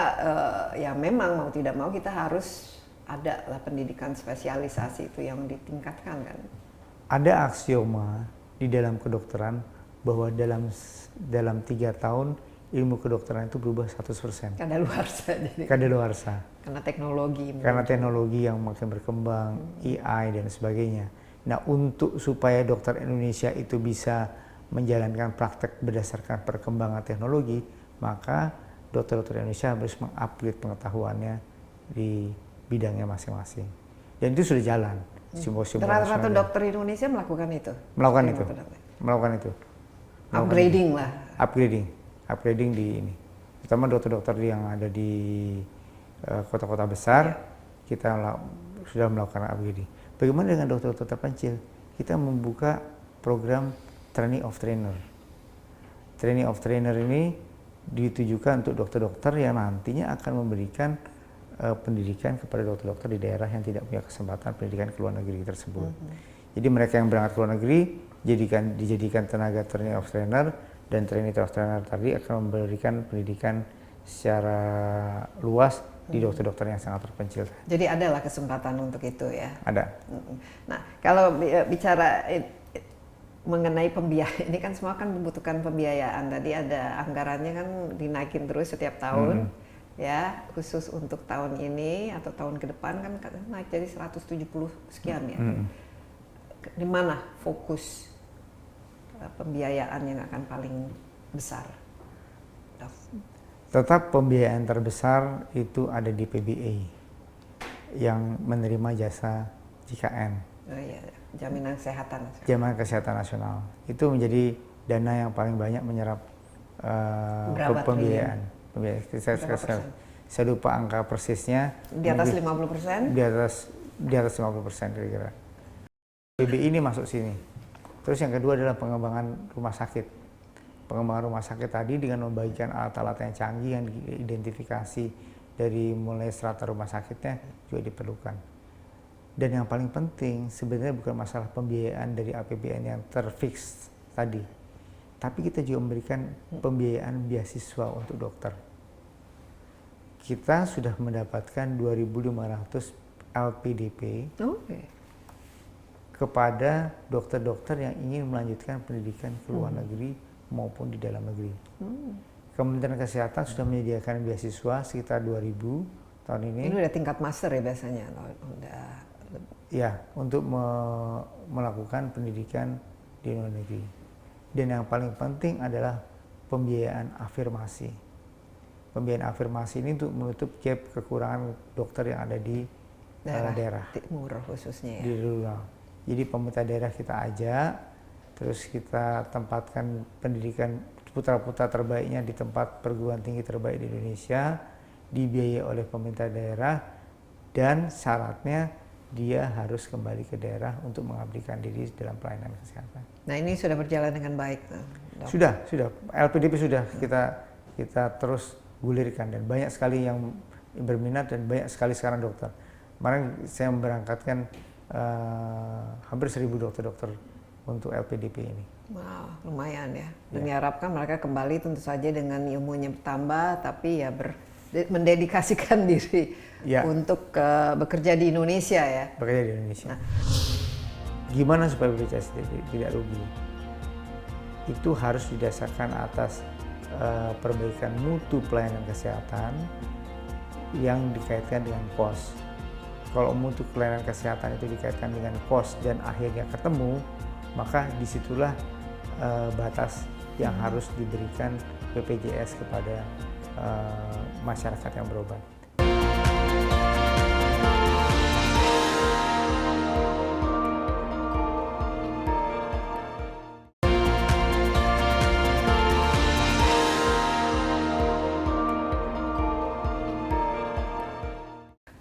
ya memang mau tidak mau kita harus ada lah pendidikan spesialisasi itu yang ditingkatkan kan. Ada aksioma di dalam kedokteran bahwa dalam 3 tahun ilmu kedokteran itu berubah 100%. Kadaluarsa jadi. Kadaluarsa. Karena teknologi. Karena teknologi yang makin berkembang, AI dan sebagainya. Nah, untuk supaya dokter Indonesia itu bisa menjalankan praktek berdasarkan perkembangan teknologi, maka dokter-dokter Indonesia harus mengupgrade pengetahuannya di bidangnya masing-masing. Dan itu sudah jalan. Rata-rata dokter Indonesia melakukan itu? Melakukan itu. Upgrading lah. Upgrading di ini. Terutama dokter-dokter yang ada di kota-kota besar, kita sudah melakukan upgrading. Bagaimana dengan dokter-dokter terpencil? Kita membuka program Training of Trainer. Training of Trainer ini ditujukan untuk dokter-dokter yang nantinya akan memberikan pendidikan kepada dokter-dokter di daerah yang tidak punya kesempatan pendidikan ke luar negeri tersebut. Jadi mereka yang berangkat ke luar negeri dijadikan tenaga Training of Trainer, dan Training of Trainer tadi akan memberikan pendidikan secara luas di dokter-dokter yang sangat terpencil. Jadi adalah kesempatan untuk itu ya? Ada. Nah, kalau bicara mengenai pembiayaan, ini kan semua kan membutuhkan pembiayaan. Tadi ada anggarannya kan dinaikin terus setiap tahun. ya khusus untuk tahun ini atau tahun ke depan kan naik jadi 170 sekian ya. Di mana fokus pembiayaan yang akan paling besar? Tetap pembiayaan terbesar itu ada di PBA yang menerima jasa JKN. Oh iya, jaminan kesehatan. Jaminan Kesehatan Nasional. Itu menjadi dana yang paling banyak menyerap pembiayaan. Saya lupa angka persisnya. Di atas 50%? Di atas 50% kira-kira. PBI ini masuk sini. Terus yang kedua adalah pengembangan rumah sakit. Pengembangan rumah sakit tadi dengan membagikan alat-alat yang canggih yang diidentifikasi dari mulai strata rumah sakitnya juga diperlukan. Dan yang paling penting sebenarnya bukan masalah pembiayaan dari APBN yang terfix tadi, tapi kita juga memberikan pembiayaan beasiswa untuk dokter. Kita sudah mendapatkan 2.500 LPDP kepada dokter-dokter yang ingin melanjutkan pendidikan ke luar negeri maupun di dalam negeri. Kementerian Kesehatan sudah menyediakan beasiswa sekitar 2.000 tahun ini. Ini udah tingkat master ya biasanya? Ya, untuk melakukan pendidikan di luar negeri. Dan yang paling penting adalah pembiayaan afirmasi. Pembiayaan afirmasi ini untuk menutup gap kekurangan dokter yang ada di daerah. Timur khususnya ya? Di rural. Jadi pemerintah daerah kita ajak, terus kita tempatkan pendidikan putra-putra terbaiknya di tempat perguruan tinggi terbaik di Indonesia, dibiayai oleh pemerintah daerah, dan syaratnya dia harus kembali ke daerah untuk mengabdikan diri dalam pelayanan kesehatan. Nah ini sudah berjalan dengan baik, Dok? Sudah. LPDP sudah kita terus gulirkan dan banyak sekali yang berminat dan banyak sekali sekarang dokter. Kemarin saya memberangkatkan hampir 1.000 dokter-dokter untuk LPDP ini. Wow, lumayan ya. Dan diharapkan mereka kembali tentu saja dengan ilmunya bertambah, tapi ya mendedikasikan diri untuk bekerja di Indonesia ya. Bekerja di Indonesia. Nah, gimana supaya BPJS tidak rugi? Itu harus didasarkan atas perbaikan mutu pelayanan kesehatan yang dikaitkan dengan cost. Kalau mutu pelayanan kesehatan itu dikaitkan dengan cost dan akhirnya ketemu, maka disitulah batas yang harus diberikan BPJS kepada masyarakat yang berobat.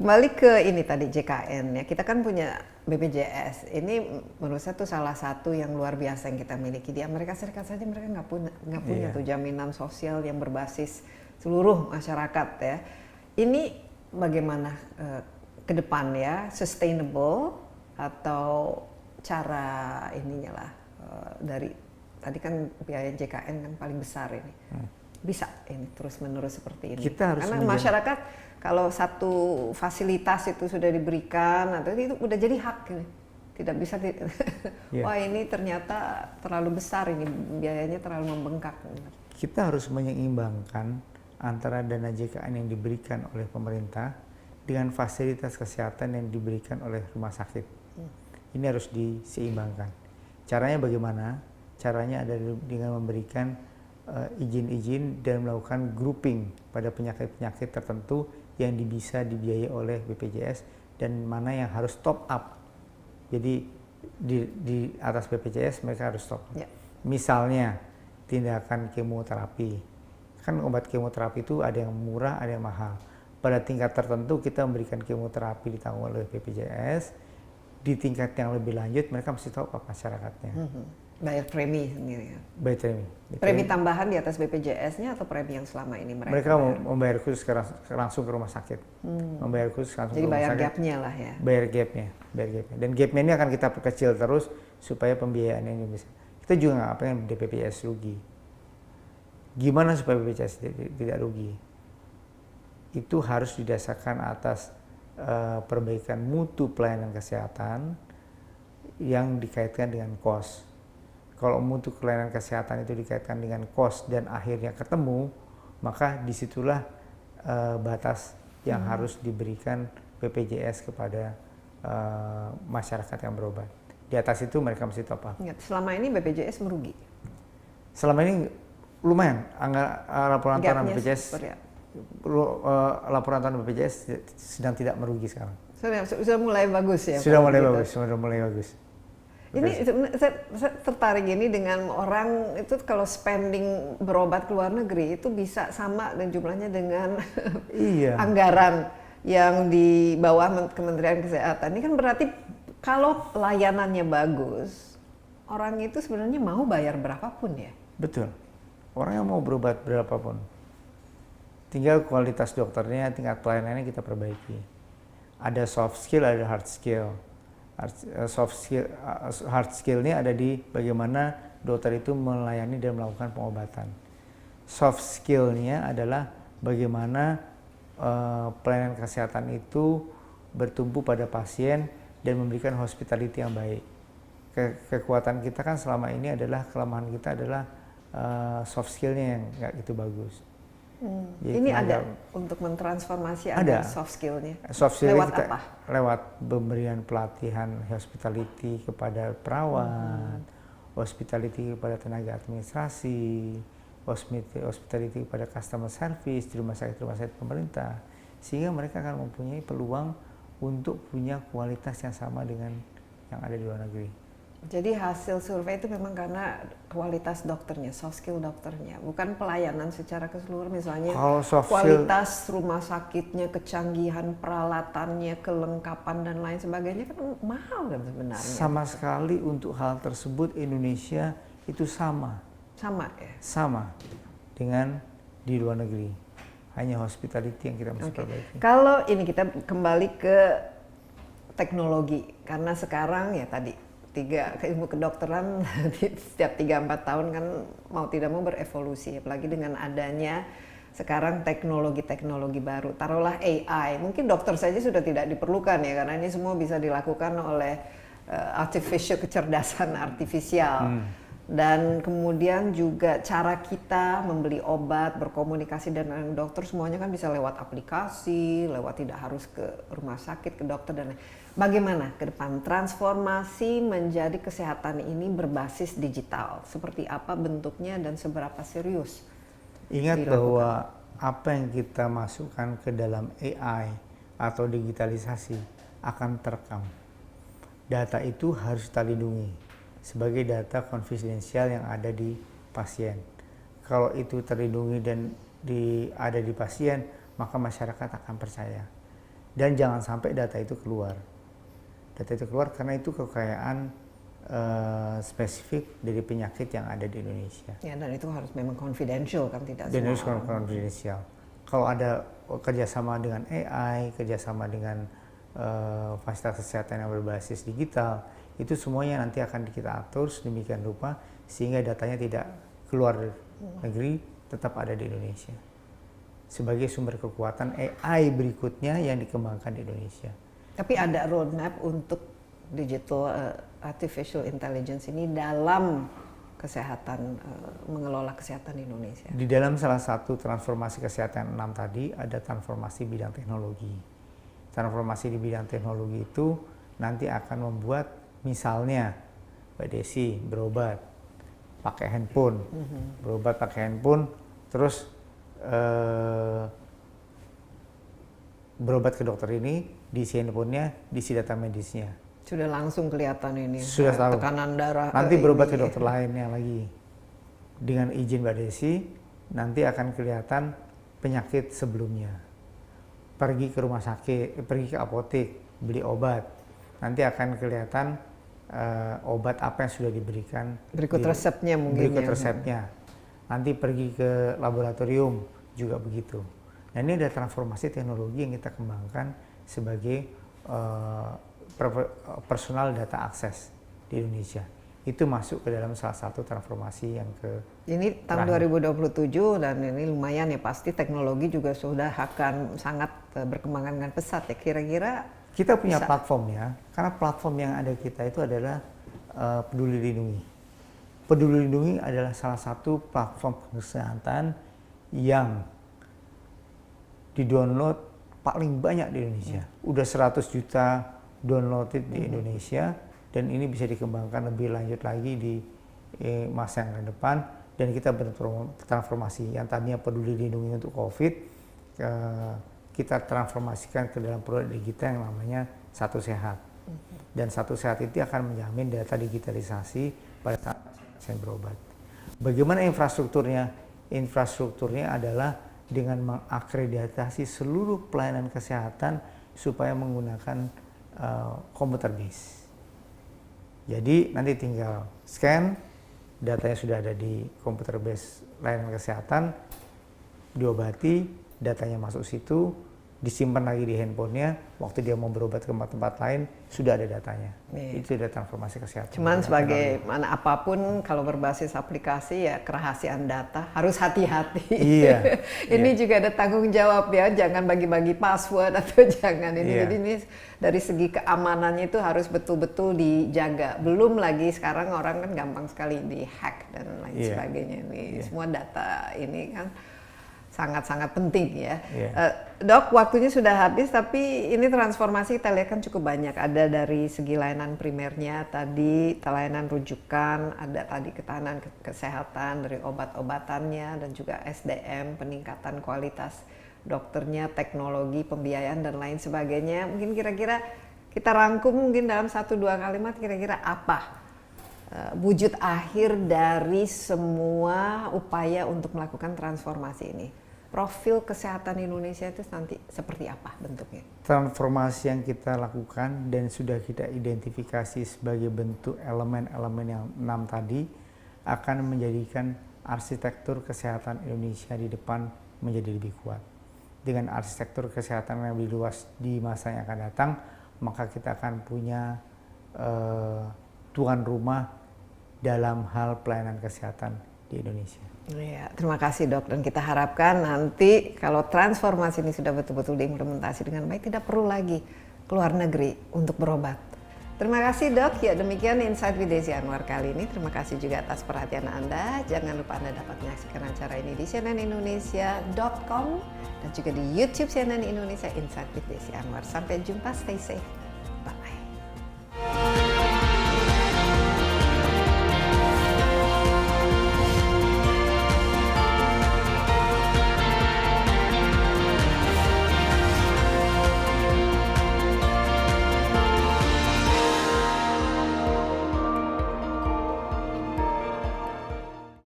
Kembali ke ini tadi JKN ya, kita kan punya BPJS. Ini menurut saya tuh salah satu yang luar biasa yang kita miliki. Di Amerika Serikat saja mereka nggak punya tuh jaminan sosial yang berbasis seluruh masyarakat ya. Ini bagaimana ke depan ya, sustainable atau cara ininya lah dari tadi kan biaya JKN kan paling besar ini. Bisa ini terus menerus seperti ini. Karena masyarakat kalau satu fasilitas itu sudah diberikan, atau itu udah jadi hak ini. Tidak bisa wah ini ternyata terlalu besar ini, biayanya terlalu membengkak. Kita harus menyeimbangkan antara dana JKN yang diberikan oleh pemerintah dengan fasilitas kesehatan yang diberikan oleh rumah sakit. Ini harus diseimbangkan. Caranya bagaimana? Caranya adalah dengan memberikan izin-izin dan melakukan grouping pada penyakit-penyakit tertentu yang bisa dibiayai oleh BPJS dan mana yang harus top up. Jadi di atas BPJS mereka harus top up. Misalnya tindakan kemoterapi. Kan obat kemoterapi itu ada yang murah, ada yang mahal. Pada tingkat tertentu kita memberikan kemoterapi ditanggung oleh BPJS. Di tingkat yang lebih lanjut mereka mesti top up masyarakatnya. Bayar premi sendiri ya? Bayar premi. Premi tambahan di atas BPJS-nya atau premi yang selama ini mereka membayar khusus langsung ke rumah sakit. Membayar khusus langsung jadi ke rumah sakit. Jadi bayar gap-nya lah ya? Bayar gap-nya. Dan gap-nya ini akan kita perkecil terus supaya pembiayaan ini bisa. Kita juga nggak pengen BPJS rugi. Gimana supaya BPJS tidak rugi? Itu harus didasarkan atas perbaikan mutu pelayanan kesehatan yang dikaitkan dengan cost. Kalau mutu pelayanan kesehatan itu dikaitkan dengan cost dan akhirnya ketemu, maka disitulah batas yang harus diberikan BPJS kepada masyarakat yang berobat. Di atas itu mereka mesti top up. Ingat, selama ini BPJS merugi. Selama ini lumayan, laporan tahunan Gapnya BPJS seperti apa? laporan tahunan BPJS sedang tidak merugi sekarang. Sudah mulai bagus ya? Sudah mulai gitu. bagus, sudah mulai bagus. Ini saya tertarik ini dengan orang itu kalau spending berobat ke luar negeri itu bisa sama dan jumlahnya dengan Iya. anggaran yang di bawah Kementerian Kesehatan. Ini kan berarti kalau layanannya bagus, orang itu sebenarnya mau bayar berapapun ya? Betul. Orang yang mau berobat berapapun. Tinggal kualitas dokternya, tingkat pelayanannya kita perbaiki. Ada soft skill, ada hard skill. Hard skill-nya ada di bagaimana dokter itu melayani dan melakukan pengobatan. Soft skill-nya adalah bagaimana pelayanan kesehatan itu bertumpu pada pasien dan memberikan hospitality yang baik. Kekuatan kita kan selama ini adalah, kelemahan kita adalah soft skill-nya yang nggak gitu bagus. Ini ada untuk mentransformasi ada soft skill-nya. Soft skill Lewat kita, apa? lewat pemberian pelatihan hospitality kepada perawat, hospitality kepada tenaga administrasi, hospitality kepada customer service di rumah sakit pemerintah, sehingga mereka akan mempunyai peluang untuk punya kualitas yang sama dengan yang ada di luar negeri. Jadi hasil survei itu memang karena kualitas dokternya, soft skill dokternya, bukan pelayanan secara keseluruhan. Misalnya kualitas rumah sakitnya, kecanggihan peralatannya, kelengkapan dan lain sebagainya kan mahal kan sebenarnya. Sama sekali untuk hal tersebut Indonesia itu sama. Sama ya? Sama dengan di luar negeri. Hanya hospitality yang kita mesti perbaiki. Kalau ini kita kembali ke teknologi, karena sekarang ya tadi ilmu kedokteran setiap 3-4 tahun kan mau tidak mau berevolusi, apalagi dengan adanya sekarang teknologi baru, taruhlah AI, mungkin dokter saja sudah tidak diperlukan ya, karena ini semua bisa dilakukan oleh kecerdasan artifisial. Dan kemudian juga cara kita membeli obat, berkomunikasi dengan dokter semuanya kan bisa lewat aplikasi, lewat tidak harus ke rumah sakit, ke dokter dan lain. Bagaimana ke depan transformasi menjadi kesehatan ini berbasis digital? Seperti apa bentuknya dan seberapa serius? Ingat bahwa apa yang kita masukkan ke dalam AI atau digitalisasi akan terekam. Data itu harus kita lindungi sebagai data konfidensial yang ada di pasien. Kalau itu terlindungi dan ada di pasien, maka masyarakat akan percaya. Dan jangan sampai data itu keluar. Data itu keluar karena itu kekayaan spesifik dari penyakit yang ada di Indonesia. Ya, dan itu harus memang confidential kan, tidak dan harus semua. confidential. Kalau ada kerjasama dengan AI, kerjasama dengan fasilitas kesehatan yang berbasis digital, itu semuanya nanti akan kita atur sedemikian rupa sehingga datanya tidak keluar negeri, tetap ada di Indonesia sebagai sumber kekuatan AI berikutnya yang dikembangkan di Indonesia. Tapi ada roadmap untuk digital artificial intelligence ini dalam kesehatan, mengelola kesehatan di Indonesia. Di dalam salah satu transformasi kesehatan 6 tadi ada transformasi bidang teknologi. Transformasi di bidang teknologi itu nanti akan membuat misalnya Mbak Desi berobat pakai handphone, berobat pakai handphone, terus berobat ke dokter ini, diisi handphonenya, diisi data medisnya. Sudah langsung kelihatan ini, Sudah tahu. tekanan darah. Nanti berobat ke dokter lainnya lagi. Dengan izin Mbak Desi, nanti akan kelihatan penyakit sebelumnya. Pergi ke rumah sakit, pergi ke apotek, beli obat. Nanti akan kelihatan obat apa yang sudah diberikan. Berikut resepnya mungkin. Berikut resepnya. Nanti pergi ke laboratorium, juga begitu. Nah, ini ada transformasi teknologi yang kita kembangkan sebagai personal data access di Indonesia. Itu masuk ke dalam salah satu transformasi yang ini tahun 2027 dan ini lumayan ya, pasti teknologi juga sudah akan sangat berkembang dengan pesat ya. Kira-kira kita punya platform ya, karena platform yang ada kita itu adalah Peduli Lindungi. Peduli Lindungi adalah salah satu platform kesehatan yang di-download paling banyak di Indonesia. Udah 100 juta downloaded di Indonesia, dan ini bisa dikembangkan lebih lanjut lagi di masa yang ke depan, dan kita bertransformasi yang tadinya peduli lindungi untuk COVID, kita transformasikan ke dalam produk digital yang namanya Satu Sehat. Dan Satu Sehat itu akan menjamin data digitalisasi pada saat pasien berobat. Bagaimana infrastrukturnya? Infrastrukturnya adalah dengan mengakreditasi seluruh pelayanan kesehatan supaya menggunakan computer base. Jadi nanti tinggal scan, datanya sudah ada di computer base layanan kesehatan, diobati, datanya masuk situ, disimpan lagi di handphonenya, waktu dia mau berobat ke tempat lain, sudah ada datanya. Itu sudah transformasi kesehatan. Cuman sebagai mana apapun, kalau berbasis aplikasi ya kerahasiaan data, harus hati-hati. Iya. Ini juga ada tanggung jawab ya, jangan bagi-bagi password atau jangan ini. Jadi ini dari segi keamanannya itu harus betul-betul dijaga. Belum lagi sekarang orang kan gampang sekali di-hack dan lain sebagainya. Ini semua data ini kan sangat-sangat penting ya. Dok, waktunya sudah habis, tapi ini transformasi kita lihat kan cukup banyak. Ada dari segi layanan primernya tadi, layanan rujukan, ada tadi ketahanan kesehatan dari obat-obatannya, dan juga SDM, peningkatan kualitas dokternya, teknologi, pembiayaan, dan lain sebagainya. Mungkin kira-kira kita rangkum mungkin dalam 1-2 kalimat, kira-kira apa wujud akhir dari semua upaya untuk melakukan transformasi ini? Profil kesehatan Indonesia itu nanti seperti apa bentuknya? Transformasi yang kita lakukan dan sudah kita identifikasi sebagai bentuk elemen-elemen yang 6 tadi akan menjadikan arsitektur kesehatan Indonesia di depan menjadi lebih kuat. Dengan arsitektur kesehatan yang lebih luas di masa yang akan datang, maka kita akan punya tuan rumah dalam hal pelayanan kesehatan di Indonesia. Ya, terima kasih dok, dan kita harapkan nanti kalau transformasi ini sudah betul-betul diimplementasi dengan baik, tidak perlu lagi keluar negeri untuk berobat. Terima kasih dok. Ya, demikian Insight with Desi Anwar kali ini. Terima kasih juga atas perhatian Anda. Jangan lupa Anda dapat menyaksikan acara ini di cnnindonesia.com dan juga di YouTube CNN Indonesia Insight with Desi Anwar. Sampai jumpa, stay safe.